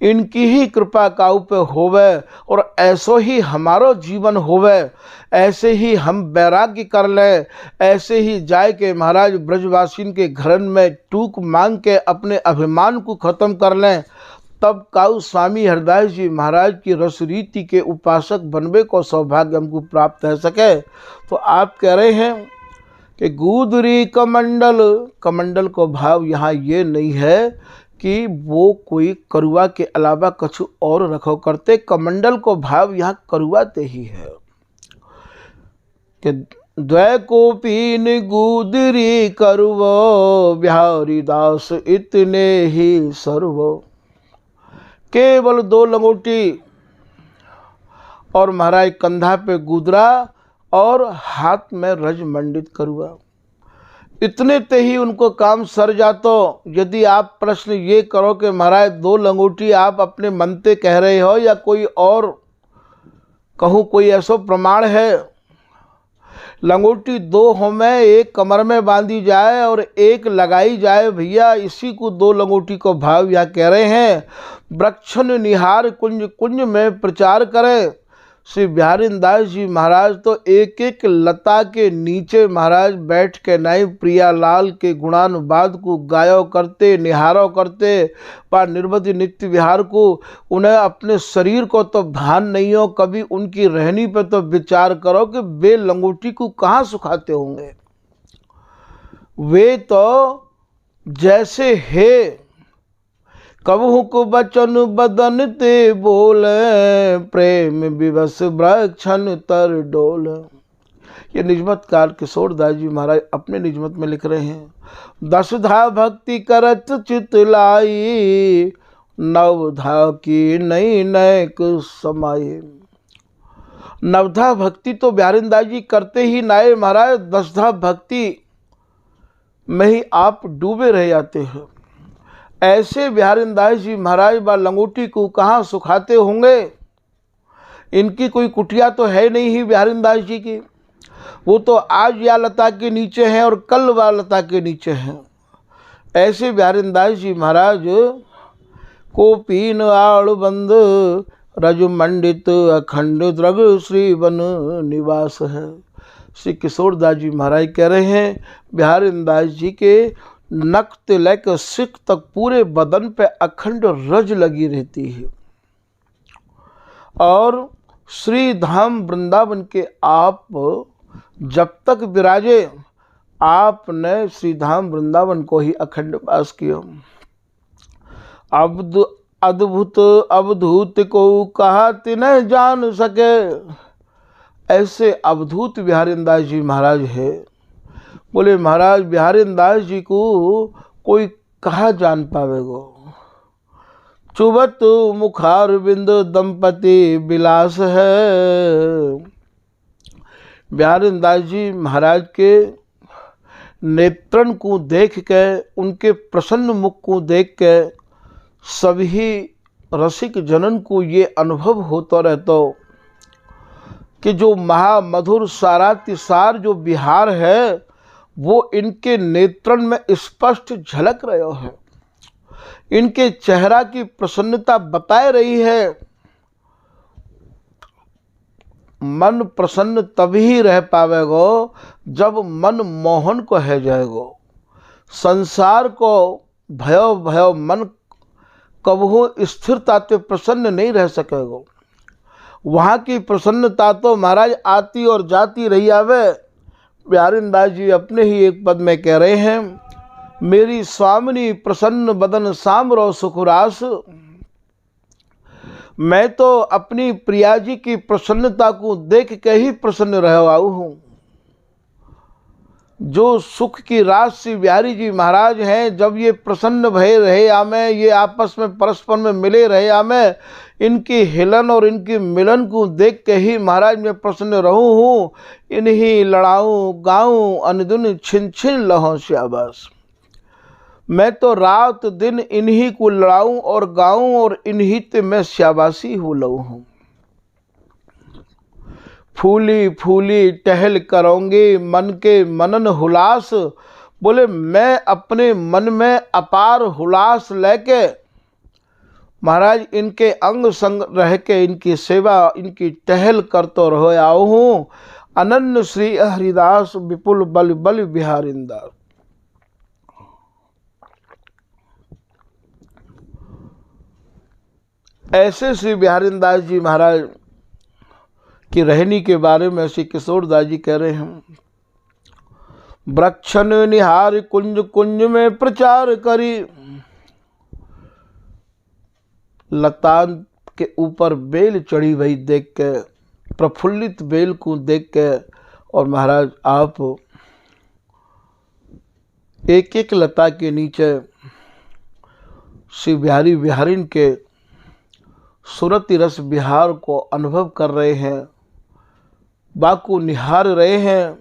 इनकी ही कृपा काऊ पे होवे और ऐसो ही हमारो जीवन होवे। ऐसे ही हम वैराग्य कर लें, ऐसे ही जाए के महाराज ब्रजवासिन के घरन में टूक मांग के अपने अभिमान को खत्म कर लें, तब काऊ स्वामी हरदास जी महाराज की रसरीति के उपासक बनने को सौभाग्य हमको प्राप्त हो सके। तो आप कह रहे हैं कि गुदरी कमंडल, कमंडल को भाव यहाँ ये नहीं है कि वो कोई करुआ के अलावा कुछ और रखो करते। कमंडल को भाव यहाँ करुआ ते ही है कि द्वै को पीन गुदरी करुवो, बिहारी दास इतने ही सर्वो। केवल 2 लंगोटी और महाराज कंधा पे गुदरा और हाथ में रज मंडित करुआ, इतने ते ही उनको काम सर जातो। यदि आप प्रश्न ये करो कि महाराज 2 लंगोटी आप अपने मन ते कह रहे हो या कोई और कहूँ कोई ऐसा प्रमाण है? लंगोटी दो होमें, एक कमर में बांधी जाए और एक लगाई जाए। भैया इसी को दो लंगोटी को भाव यहाँ कह रहे हैं। वृक्षन निहार कुंज कुंज में प्रचार करे। श्री बिहारी दास जी महाराज तो एक एक लता के नीचे महाराज बैठ के नाई प्रियालाल के गुणानुवाद को गायो करते, निहारो करते, पा निर्वधि नित्य विहार को। उन्हें अपने शरीर को तो भान नहीं हो, कभी उनकी रहनी पे तो विचार करो कि वे लंगोटी को कहाँ सुखाते होंगे। वे तो जैसे है कबहू को बचन बदन ते बोले, प्रेम विवश वृक्षन तर डोल। ये निजमतकार किशोरदास जी महाराज अपने निजमत में लिख रहे हैं। दशधा भक्ति करत चित लाई, नवधा की नई नैक समाये। नवधा भक्ति तो बिहारी दास जी करते ही नाये महाराज, दशधा भक्ति में ही आप डूबे रह जाते हैं। ऐसे बिहारी दास जी महाराज बा लंगोटी को कहाँ सुखाते होंगे। इनकी कोई कुटिया तो है नहीं ही बिहारी दास जी की। वो तो आज या लता के नीचे हैं और कल व लता के नीचे हैं। ऐसे बिहारी दास जी महाराज को पीन आड़ बंद, रज मंडित अखंड द्रग श्री वन निवास है। श्री किशोरदास जी महाराज कह रहे हैं बिहारी दास जी के नख से लेकर सिख तक पूरे बदन पे अखंड रज लगी रहती है। और श्री धाम वृंदावन के आप जब तक विराजे, आपने श्री धाम वृंदावन को ही अखंड वास किया। अद्भुत अवधूत को कहा तिन्ह जान सके। ऐसे अवधूत बिहारी दास जी महाराज है। बोले महाराज बिहारी दास जी को कोई कहा जान पावेगो। चुबत मुखार बिंद दंपति विलास है। बिहारी दास जी महाराज के नेत्रन को देख के, उनके प्रसन्न मुख को देख के सभी रसिक जनन को ये अनुभव होता रहता कि जो महामधुर सारातिसार जो बिहार है वो इनके नेत्रन में स्पष्ट झलक रहे है। इनके चेहरा की प्रसन्नता बता रही है। मन प्रसन्न तभी रह पावेगो जब मन मोहन को है जाएगो। संसार को भयो भयो मन कबहू स्थिरता ते प्रसन्न नहीं रह सकेगो। वहाँ की प्रसन्नता तो महाराज आती और जाती रही आवे। बिहारी दास जी अपने ही एक पद में कह रहे हैं, मेरी स्वामिनी प्रसन्न बदन सामरो सुखरास। मैं तो अपनी प्रिया जी की प्रसन्नता को देख के ही प्रसन्न रह आऊ हूँ। जो सुख की रास श्री बिहारी जी महाराज हैं, जब ये प्रसन्न भय रहे आमें, ये आपस में परस्पर में मिले रहे आमें, इनकी हिलन और इनकी मिलन को देख के ही महाराज मैं प्रसन्न रहूं हूँ। इन्हीं लड़ाऊँ गाऊँ अनदुन छिन छिन लहों श्याबास। मैं तो रात दिन इन्हीं को लड़ाऊँ और गाऊँ और इन्हीं ते मैं श्याबासी हो लहू हूँ। फूली फूली टहल करोगे मन के मनन हुलास। बोले मैं अपने मन में अपार हुलास लेके महाराज इनके अंग संग रह के इनकी सेवा इनकी टहल करतो रहो आओ हूँ। अनन्य श्री हरिदास विपुल बल बल बिहारी दास। ऐसे श्री बिहारी दास जी महाराज की रहनी के बारे में श्री किशोरदास जी कह रहे हैं, वृक्षन निहार कुंज कुंज में प्रचार करी। लता के ऊपर बेल चढ़ी हुई देख के, प्रफुल्लित बेल को देख के, और महाराज आप एक एक लता के नीचे श्री बिहारी बिहारिन के सुरति रस बिहार को अनुभव कर रहे हैं, बाको निहार रहे हैं।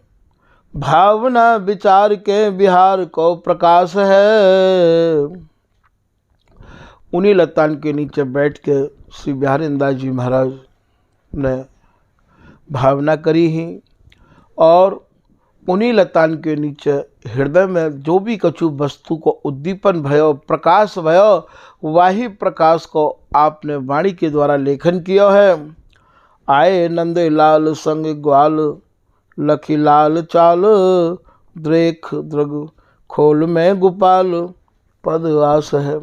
भावना विचार के बिहार को प्रकाश है। उन्हीं लतान के नीचे बैठ के श्री बिहारी दास जी महाराज ने भावना करी ही, और उन्हीं लतान के नीचे हृदय में जो भी कछु वस्तु को उद्दीपन भयो, प्रकाश भयो, वही प्रकाश को आपने वाणी के द्वारा लेखन किया है। आए नंद लाल संग ग्वाल, लखी लाल चाल, द्रेख द्रग खोल में गोपाल, पद आस है।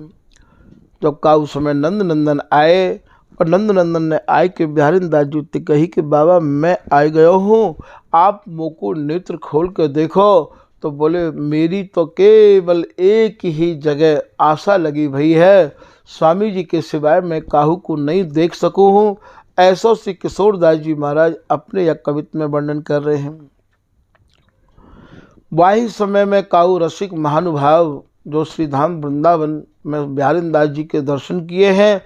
जब का उस समय नंद नंदन आए, और नंद नंदन ने आए के बिहारी दास जी से कही कि बाबा मैं आ गया हूँ, आप मोको नेत्र खोल कर देखो। तो बोले मेरी तो केवल एक ही जगह आशा लगी भई है, स्वामी जी के सिवाय मैं काहू को नहीं देख सकूँ हूँ। ऐसा श्री किशोरदास जी महाराज अपने यह कवित्व में वर्णन कर रहे हैं। वही समय में काऊ रसिक महानुभाव जो श्री धाम वृंदावन में बिहारी दास जी के दर्शन किए हैं,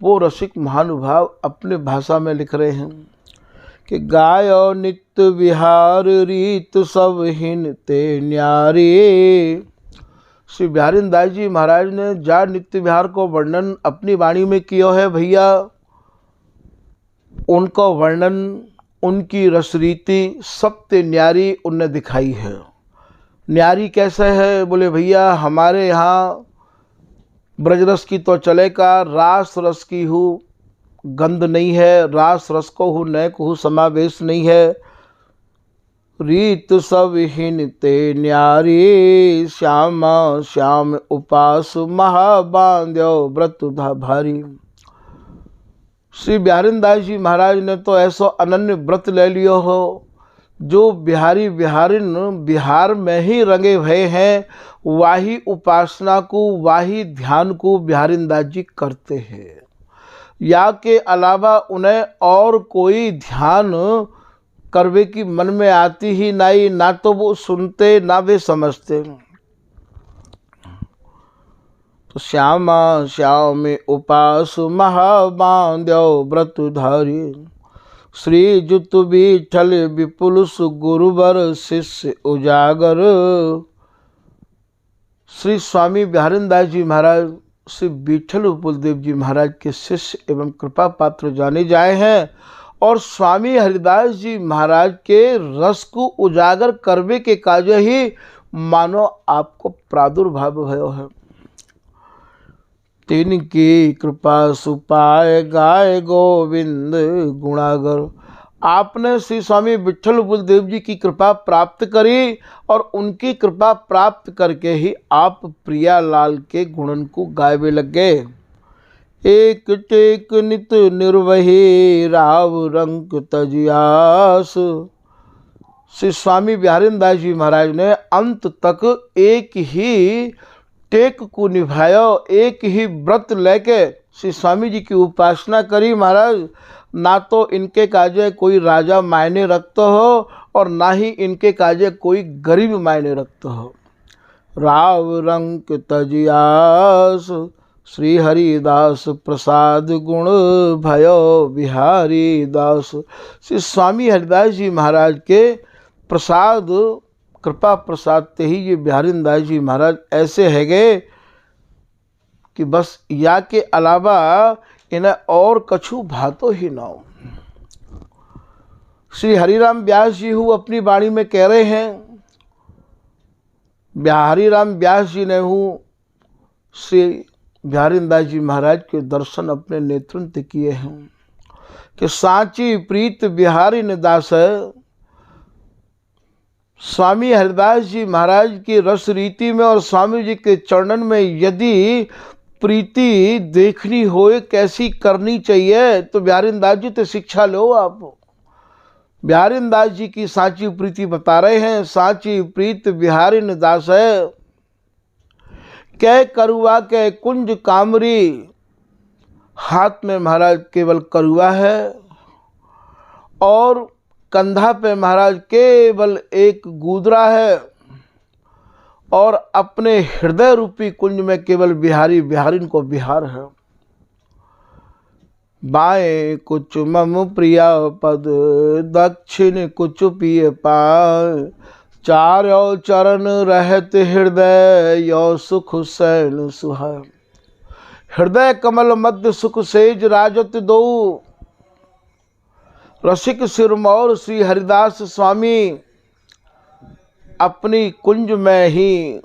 वो रसिक महानुभाव अपने भाषा में लिख रहे हैं कि गायो नित्य विहार रीत सब हिन ते न्यारी। श्री बिहारी दास जी महाराज ने जा नित्य विहार को वर्णन अपनी वाणी में किया है भैया, उनका वर्णन, उनकी रसरीति सत्य न्यारी उनने दिखाई है। न्यारी कैसे है? बोले भैया हमारे यहाँ ब्रजरस की तो चले का, रास रस की हूँ गंध नहीं है, रास रस को हूँ नय को हूँ समावेश नहीं है। रीत सब हिन ते न्यारी, श्यामा श्याम उपास महाबांध्यो व्रत भारी। श्री बिहारी दास जी महाराज ने तो ऐसा अनन्य व्रत ले लियो हो, जो बिहारी बिहारिन बिहार में ही रंगे भय हैं, वाही उपासना को, वाही ध्यान को बिहारी दास जी करते हैं। या के अलावा उन्हें और कोई ध्यान करवे की मन में आती ही नहीं, ना तो वो सुनते ना वे समझते। तो श्यामा श्याम उपास महाबांध्यो व्रत धारी, श्री जुत विठल विपुल सुगुरुवर शिष्य उजागर। श्री स्वामी बिहारी दास जी महाराज श्री विठल उपदेव जी महाराज के शिष्य एवं कृपा पात्र जाने जाए हैं, और स्वामी हरिदास जी महाराज के रस को उजागर करवे के कार्य ही मानो आपको प्रादुर्भाव भयो है। तिनकी कृपा सुपाय गाय गोविंद गुणागर। आपने श्री स्वामी विठल बलदेव जी की कृपा प्राप्त करी, और उनकी कृपा प्राप्त करके ही आप प्रियालाल के गुणन को गायवे लग गए। एक टेक नित निर्वही राव रंग तजियास। श्री स्वामी बिहारी दास जी महाराज ने अंत तक एक ही टेक को निभाया, एक ही व्रत लेके श्री स्वामी जी की उपासना करी। महाराज ना तो इनके काजे कोई राजा मायने रखता हो, और ना ही इनके काजे कोई गरीब मायने रखता हो। राव रंग तजियास, श्री हरिदास प्रसाद गुण भयो बिहारी दास। श्री स्वामी हरिदास जी महाराज के प्रसाद, कृपा प्रसाद ते ही ये बिहारी दास जी महाराज ऐसे है गए कि बस या के अलावा इन्हें और कछु भातो ही ना हो। श्री हरिराम व्यास जी हूँ अपनी वाणी में कह रहे हैं, बिहारी राम व्यास जी ने हूँ श्री बिहारी दास जी महाराज के दर्शन अपने नेत्रों से किए हैं कि साची प्रीत बिहारी ने दास है। स्वामी हरिदास जी महाराज की रस रीति में और स्वामी जी के चरणन में यदि प्रीति देखनी हो कैसी करनी चाहिए, तो बिहारी दास जी तो शिक्षा लो आप। बिहारी दास जी की साची प्रीति बता रहे हैं। साची प्रीत बिहारी दास है, कै करुआ के कुंज कामरी। हाथ में महाराज केवल करुआ है, और कंधा पे महाराज केवल एक गूदरा है, और अपने हृदय रूपी कुंज में केवल बिहारी बिहारिन को बिहार है। बाएं कुछ मम प्रिया पद, दक्षिण कुछ पिय पाए। चारों चरण रहत हृदय, यो सुख सैन सुहाय। हृदय कमल मध्य सुख सेज राजत दो, रसिक सिरमौर श्री हरिदास स्वामी अपनी कुंज में ही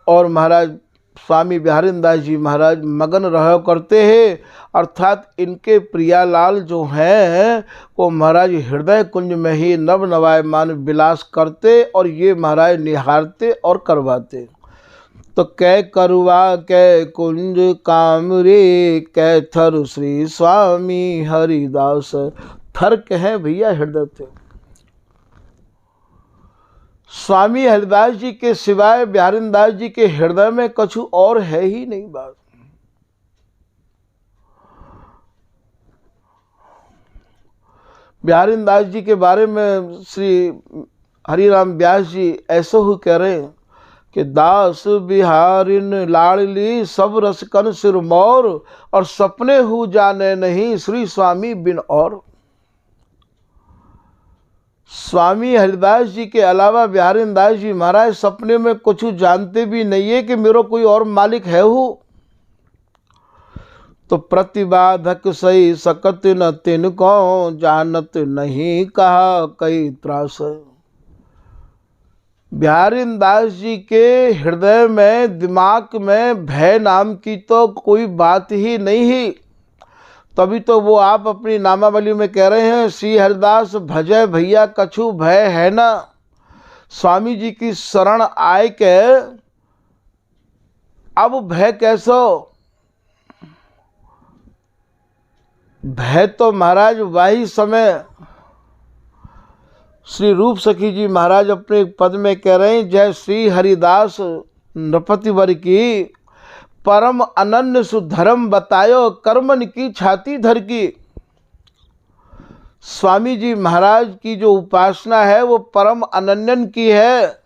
और महाराज स्वामी बिहारीदास जी महाराज मगन रहा करते हैं। अर्थात इनके प्रियालाल जो हैं वो महाराज हृदय कुंज में ही नव नवायमान विलास करते और ये महाराज निहारते और करवाते। तो कै करुआ कै कुंज कामरे कै थर श्री स्वामी हरिदास। थर कहे भैया हृदय थे। स्वामी हरिदास जी के सिवाय बिहारीदास जी के हृदय में कछु और है ही नहीं बात। बिहारीदास जी के बारे में श्री हरिराम व्यास जी ऐसे ही कह रहे हैं कि दास बिहारिन लाडली सब रसकन सिरमौर और सपने हु जाने नहीं श्री स्वामी बिन और। स्वामी हरिदास जी के अलावा बिहारीदास जी महाराज सपने में कुछ जानते भी नहीं है कि मेरा कोई और मालिक है हो। तो प्रतिबाधक सही सकत न तिनको जानत नहीं कहा कई त्रास। बिहारीदास जी के हृदय में दिमाग में भय नाम की तो कोई बात ही नहीं है। तभी तो वो आप अपनी नामावली में कह रहे हैं श्री हरिदास भजय भैया कछु भय है ना। स्वामी जी की शरण आए के अब भय कैसो। भय तो महाराज वही समय श्री रूप सखी जी महाराज अपने पद में कह रहे हैं जय श्री हरिदास नृपतिवर की परम अनन्य सुधर्म बतायो कर्मन की छाती धर की। स्वामी जी महाराज की जो उपासना है वो परम अनन्यन की है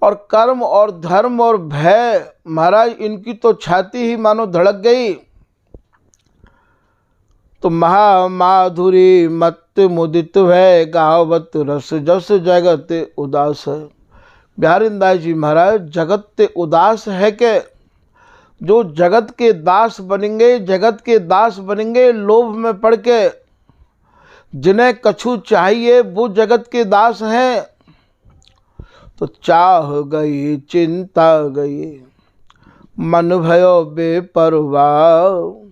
और कर्म और धर्म और भय महाराज इनकी तो छाती ही मानो धड़क गई। तो महामाधुरी मत मुदित है गावत रस जस जगत उदास है। बिहारीदास जी महाराज जगत उदास है के जो जगत के दास बनेंगे, जगत के दास बनेंगे लोभ में पड़ के, जिन्हें कछु चाहिए वो जगत के दास हैं। तो चाह गई चिंता गई मन भयो बेपरवाह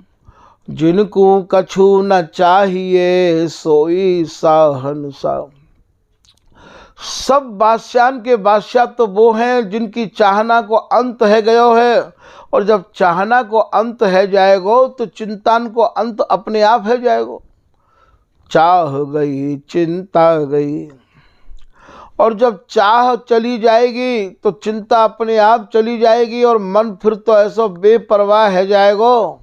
जिनको कछु न चाहिए सोई साहनसा। सब बादशाह के बादशाह तो वो हैं जिनकी चाहना को अंत है गयो है और जब चाहना को अंत है जाएगो तो चिंतन को अंत अपने आप है जाएगो। चाह गई चिंता गई और जब चाह चली जाएगी तो चिंता अपने आप चली जाएगी और मन फिर तो ऐसा बेपरवाह है जाएगो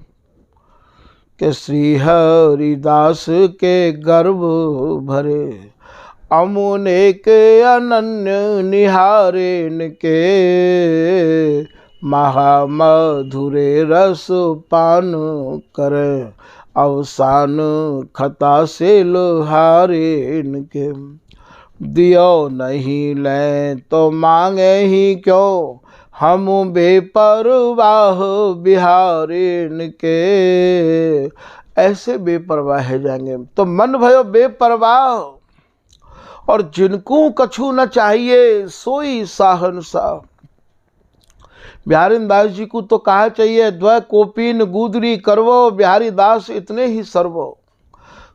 कि श्री हरिदास के गर्भ भरे अमुने के अनन्य निहारेन के महामधुरे रस पान करे अवसान खता से लोहारेन के। दियो नहीं ले तो मांगे ही क्यों हम बेपरवाह बिहारीन के। ऐसे बेपरवाह है जाएंगे तो मन भयो बेपरवाह और जिनको कछु न चाहिए सोई साहनसा। बिहारीदास जी को तो कहा चाहिए द्वै कोपीन गुदरी करवो बिहारीदास इतने ही सर्वो।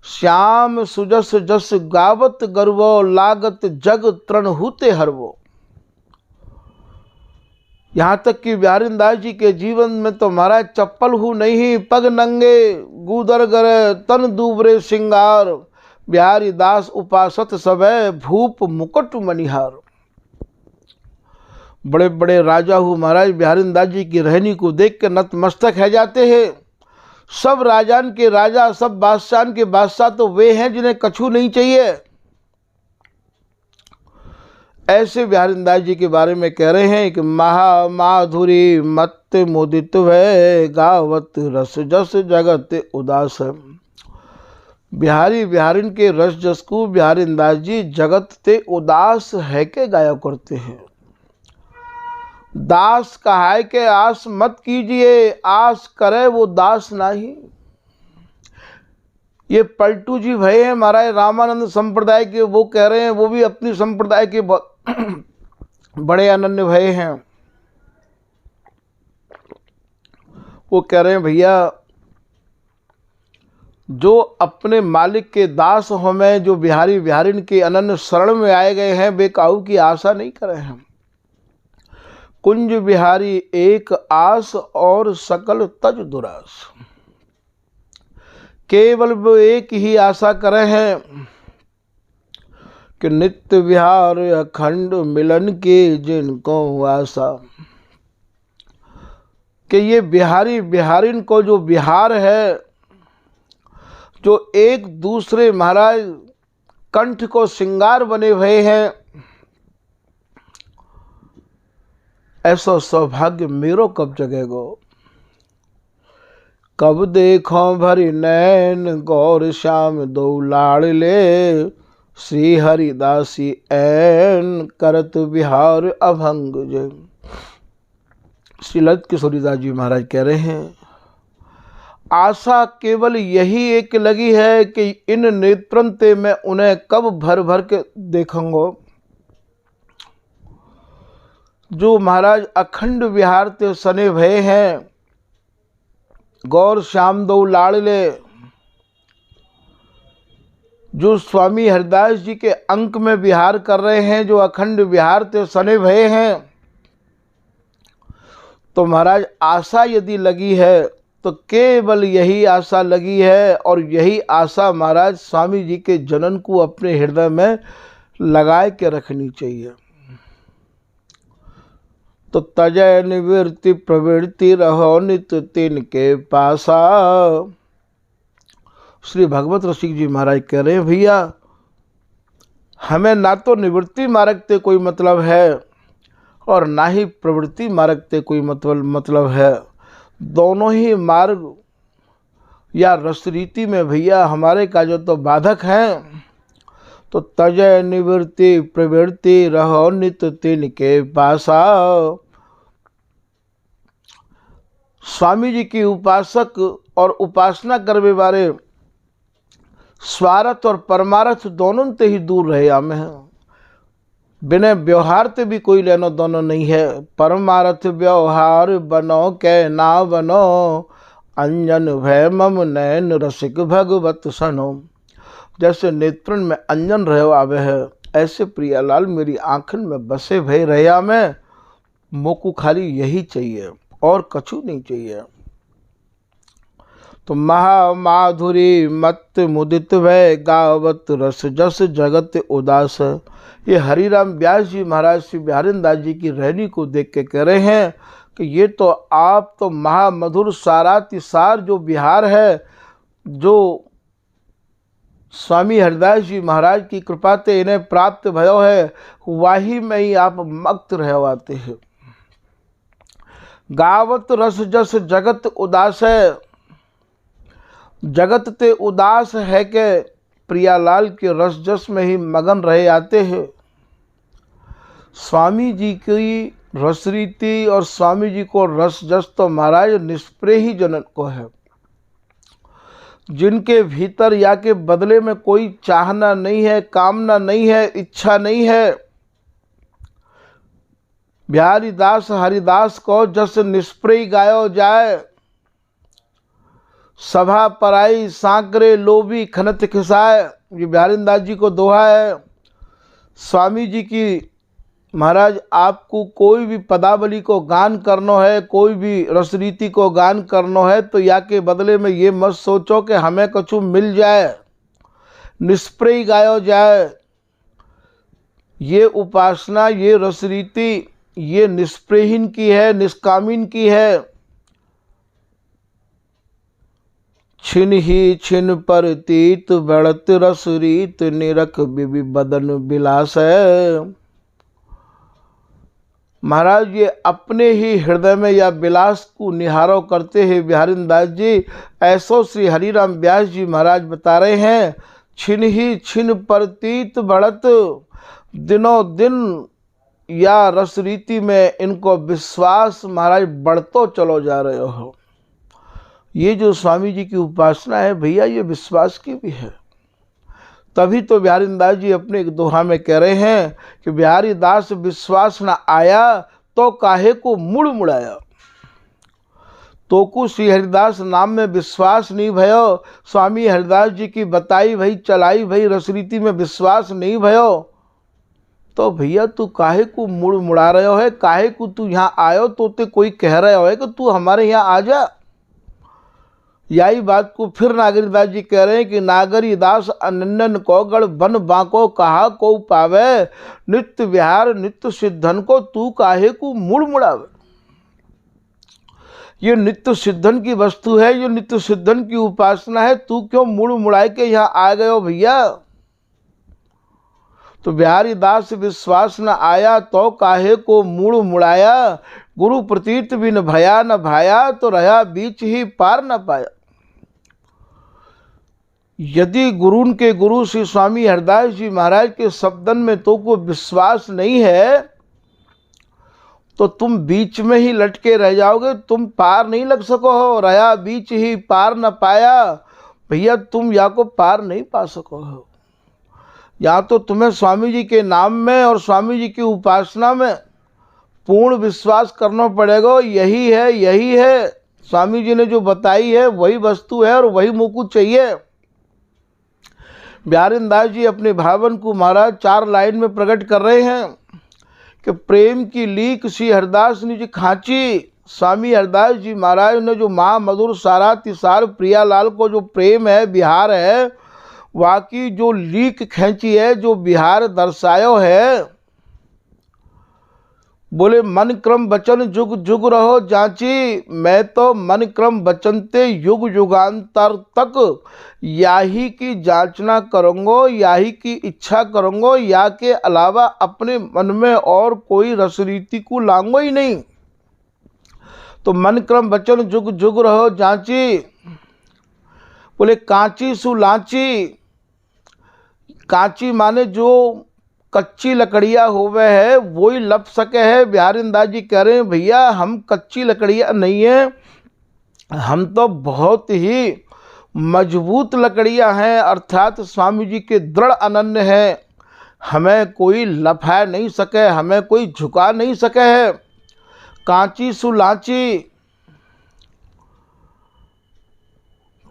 श्याम सुजस जस गावत गर्वो लागत जग तृण हुते हरवो। यहाँ तक कि बिहारीदास जी के जीवन में तो महाराज चप्पल हु नहीं पग नंगे गुदर गरे तन दूबरे सिंगार बिहारीदास उपासत सबे भूप मुकुट मनिहार। बड़े बड़े राजा हु महाराज बिहारीदास जी की रहनी को देख के नतमस्तक है जाते हैं। सब राजान के राजा सब बादशाह के बादशाह तो वे हैं जिन्हें कछु नहीं चाहिए। ऐसे बिहारीदास जी के बारे में कह रहे हैं कि महामाधुरी मत मुदित है गावत रस जस जगत उदास है। बिहारीन के रस जस को बिहारीदास जी जगत ते उदास है के गाया करते हैं। दास कहाय के आस मत कीजिए आस करे वो दास नहीं। ये पलटू जी भय हैं महाराज रामानंद संप्रदाय के, वो कह रहे हैं, वो भी अपनी संप्रदाय के बड़े अनन्य भय हैं। वो कह रहे हैं भैया जो अपने मालिक के दास हो में, जो बिहारी बिहारिन के अनन्य शरण में आए गए हैं, वे काऊ की आशा नहीं कर रहे हैं। कुंज बिहारी एक आस और सकल तज दुरास, केवल वो एक ही आशा करे हैं कि नित्य विहार अखंड मिलन के जिनको आशा, कि ये बिहारी बिहारिन को जो बिहार है, जो एक दूसरे महाराज कंठ को श्रृंगार बने हुए हैं, ऐसा सौभाग्य मेरो कब जगेगो। कब देखो भरी नैन गौर श्याम दो लाड़ले, श्री हरिदासी ऐन करत बिहार अभंग जय। श्री ललित किशोरीदास जी महाराज कह रहे हैं आशा केवल यही एक लगी है कि इन नेत्रन ते मैं उन्हें कब भर भर के देखूंगा। जो महाराज अखंड विहार ते सने भय हैं, गौर श्याम दो लाड़ले, जो स्वामी हरिदास जी के अंक में विहार कर रहे हैं, जो अखंड विहार ते सने भय हैं, तो महाराज आशा यदि लगी है तो केवल यही आशा लगी है, और यही आशा महाराज स्वामी जी के जनन को अपने हृदय में लगाए के रखनी चाहिए। तो तजय निवृत्ति प्रवृत्ति रहो नित्य तिन के पासा। श्री भगवत रसिक जी महाराज कह रहे हैं भैया हमें ना तो निवृत्ति मार्ग से कोई मतलब है और ना ही प्रवृत्ति मार्ग से कोई मतलब है। दोनों ही मार्ग या रसरीति में भैया हमारे का जो तो बाधक हैं। तो तजय निवृत्ति प्रवृत्ति रहो नित्य तिन के पासा। स्वामी जी की उपासक और उपासना करने वाले स्वार्थ और परमार्थ दोनों से ही दूर रहे हमें हैं। बिना व्यवहार से भी कोई लेनो दोनों नहीं है। परमार्थ व्यवहार बनो के ना बनो, अंजन भय मम नैन रसिक भगवत सनो। जैसे नेत्रन में अंजन रहे आवे है, ऐसे प्रियालाल मेरी आंखन में बसे भय रहा में। मोकू खाली यही चाहिए और कछु नहीं चाहिए। तो महामाधुरी मत मुदित भय गावत रस जस जगत उदास। ये हरिराम व्यास जी महाराज श्री बिहारीदास जी की रहनी को देख के कह रहे हैं कि ये तो आप तो महामधुर सारातिसार जो बिहार है, जो स्वामी हरिदास जी महाराज की कृपा से इन्हें प्राप्त भयो है, वाही में ही आप मक्त रहवाते हैं। गावत रस जस जगत उदास है। जगत ते उदास है के प्रियालाल के रस जस में ही मगन रहे आते हैं। स्वामी जी की रसरीति और स्वामी जी को रस जस तो महाराज निष्प्रेय ही जनन को है, जिनके भीतर या के बदले में कोई चाहना नहीं है, कामना नहीं है, इच्छा नहीं है। बिहारी दास हरिदास को जस निष्प्रेय गायो जाए। सभा पराई सांकरे लोभी खनत खिसाए, ये बिहारीदास जी को दोहा है। स्वामी जी की महाराज आपको कोई भी पदावली को गान करना है, कोई भी रसरीति को गान करना है, तो या के बदले में ये मत सोचो कि हमें कुछ मिल जाए, निष्प्रेय गायो जाए। ये उपासना, ये रसरीति, ये निष्प्रेहीन की है, निष्कामीन की है। छिन ही छिन पर तीत बढ़त रस रीत, निरख बिबि बदन बिलास है। महाराज ये अपने ही हृदय में या बिलास को निहारो करते हैं बिहारीदास जी। ऐसो श्री हरिराम व्यास जी महाराज बता रहे हैं, छिन ही छिन पर तीत बढ़त, दिनों दिन या रसरीति में इनको विश्वास महाराज बढ़तो चलो जा रहे हो। ये जो स्वामी जी की उपासना है भैया, ये विश्वास की भी है। तभी तो बिहारी दास जी अपने एक दोहा में कह रहे हैं कि बिहारी दास विश्वास न आया तो काहे को मुड़ मुड़ाया। तोकू श्री हरिदास नाम में विश्वास नहीं भयो, स्वामी हरिदास जी की बताई भई चलाई भई रसरीति में विश्वास नहीं भयो, तो भैया तू काहे को मुड़ मुड़ा रहे हो है, काहे को तू यहाँ आयो, तो ते कोई कह रहे हो है कि तू हमारे यहाँ आ जा। यही बात को फिर नागरीदास जी कह रहे हैं कि नागरीदास अनन्नन को गढ़ बन बांको कहा को पावे, नित्य विहार नित्य सिद्धन को तू काहे को मुड़ मुड़ावे। ये नित्य सिद्धन की वस्तु है, ये नित्य सिद्धन की उपासना है, तू क्यों मुड़ मुड़ाए के यहाँ आ गए हो भैया। तो बिहारी दास विश्वास न आया तो काहे को मुड़ मुड़ाया, गुरु प्रतीत बिन भया न भाया, तो रहा बीच ही पार न पाया। यदि गुरुन के गुरु श्री स्वामी हरिदास जी महाराज के शब्दन में तो को विश्वास नहीं है, तो तुम बीच में ही लटके रह जाओगे, तुम पार नहीं लग सको हो। रहा बीच ही पार न पाया, भैया तुम या को पार नहीं पा सको हो। या तो तुम्हें स्वामी जी के नाम में और स्वामी जी की उपासना में पूर्ण विश्वास करना पड़ेगा। यही है, यही है, स्वामी जी ने जो बताई है वही वस्तु है और वही मुकुट चाहिए। बिहारी दास जी अपने भावन को महाराज 4 लाइन में प्रकट कर रहे हैं कि प्रेम की लीक श्री हरिदास ने जी खांची। स्वामी हरिदास जी महाराज ने जो माँ मधुर सारा तिसार प्रियालाल को जो प्रेम है, बिहार है, वाकी जो लीक खींची है, जो बिहार दर्शायो है। बोले मन क्रम बचन जुग जुग रहो जांची, मैं तो मन क्रम बचनते युग युगांतर तक याही की जांचना करूँगो, याही की इच्छा करूँगो, या के अलावा अपने मन में और कोई रसरीति को लाऊंगो ही नहीं। तो मन क्रम बचन जुग जुग रहो जांची। बोले कांची सु लांची, कांची माने जो कच्ची लकड़ियाँ होवे है वही लप सके है। बिहारी दास जी कह रहे हैं भैया हम कच्ची लकड़ियाँ नहीं है, हम तो बहुत ही मजबूत लकड़ियाँ हैं, अर्थात स्वामी जी के दृढ़ अनन्य है। हमें कोई लफा नहीं सके, हमें कोई झुका नहीं सके है। कांची सु लांची,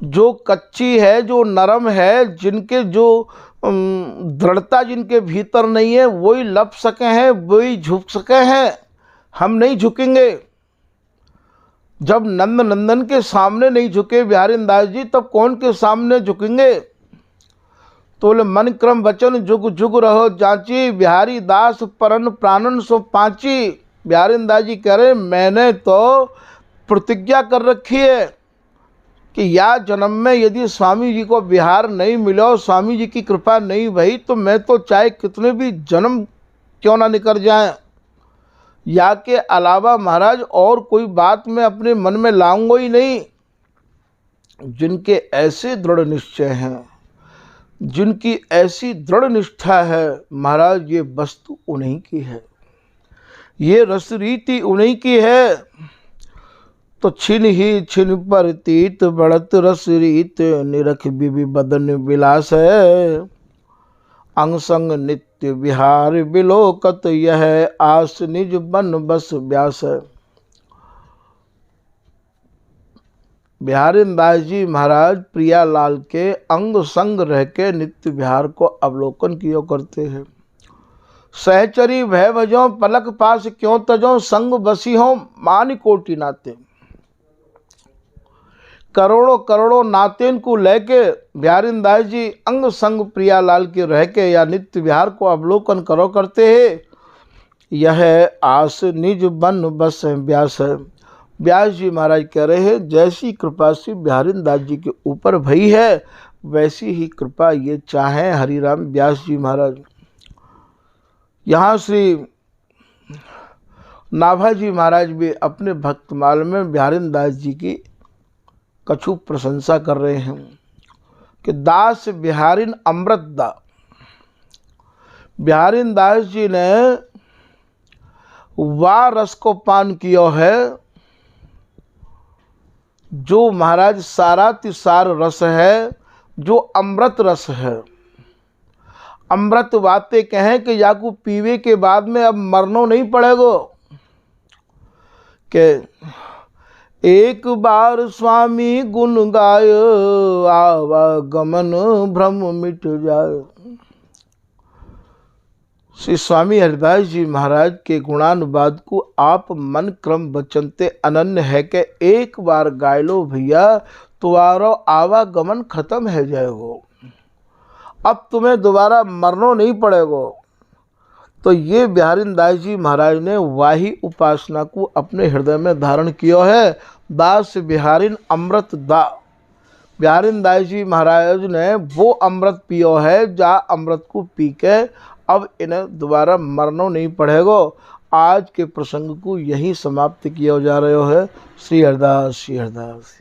जो कच्ची है, जो नरम है, जिनके जो दृढ़ता जिनके भीतर नहीं है, वही लप सके हैं, वही झुक सके हैं। हम नहीं झुकेंगे। जब नंद नंदन के सामने नहीं झुके बिहारी दास जी, तब कौन के सामने झुकेंगे। तो बोले मन क्रम वचन जुग जुग रहो जांची, बिहारी दास परन प्राणन सो पांची। बिहारी दास जी कह रहे मैंने तो प्रतिज्ञा कर रखी है कि या जन्म में यदि स्वामी जी को बिहार नहीं मिला, स्वामी जी की कृपा नहीं भई, तो मैं तो चाहे कितने भी जन्म क्यों ना निकल जाए, या के अलावा महाराज और कोई बात मैं अपने मन में लाऊंगा ही नहीं। जिनके ऐसे दृढ़ निश्चय हैं, जिनकी ऐसी दृढ़ निष्ठा है महाराज, ये वस्तु उन्हीं की है, ये रस रीति उन्हीं की है। तो छिन ही छिन पर तीत बढ़त रस रीत, निरख बिबि बदन विलास है। अंग संग नित्य विहार बिलोकत, यह आस निज बन बस व्यास है। बिहारी दास जी महाराज प्रियालाल के अंग संग रह के नित्य विहार को अवलोकन किया करते हैं। सहचरी भय भजो पलक पास क्यों तजो, संग बसी हो मान कोटि नाते। करोड़ों करोड़ों नातेन को लेके बिहारी दास जी अंग संग प्रियालाल के रह के या नित्य विहार को अवलोकन करो करते हैं। यह आस निज बन बस व्यास है। व्यास जी महाराज कह रहे हैं जैसी कृपा श्री बिहारी दास जी के ऊपर भई है, वैसी ही कृपा ये चाहें हरिराम व्यास जी महाराज। यहाँ श्री नाभा जी महाराज भी अपने भक्तमाल में बिहारी दास जी की कछु प्रशंसा कर रहे हैं कि दास बिहारिन अमृत दा। बिहारी दास जी ने वाह रस को पान किया है, जो महाराज सारा तिसार रस है, जो अमृत रस है। अमृत बातें कहें कि याकू पीवे के बाद में अब मरनो नहीं पड़ेगो, के एक बार स्वामी गुण गाय, आवागमन भ्रम मिट जाए। श्री स्वामी हरिदास जी महाराज के गुणानुवाद को आप मन क्रम बचनते अनन्य है कि एक बार गाय लो भैया, तुम्हारा आवागमन खत्म है जाएगो, अब तुम्हें दोबारा मरनो नहीं पड़ेगो। तो ये बिहारीन दास जी महाराज ने वाही उपासना को अपने हृदय में धारण किया है। दास बिहारीन अमृत दा, बिहारीन दास जी महाराज ने वो अमृत पियो है जा अमृत को पी के अब इन्हें दोबारा मरनो नहीं पड़ेगो। आज के प्रसंग को यहीं समाप्त किया जा रहा है। श्री हरिदास, श्री हरिदास।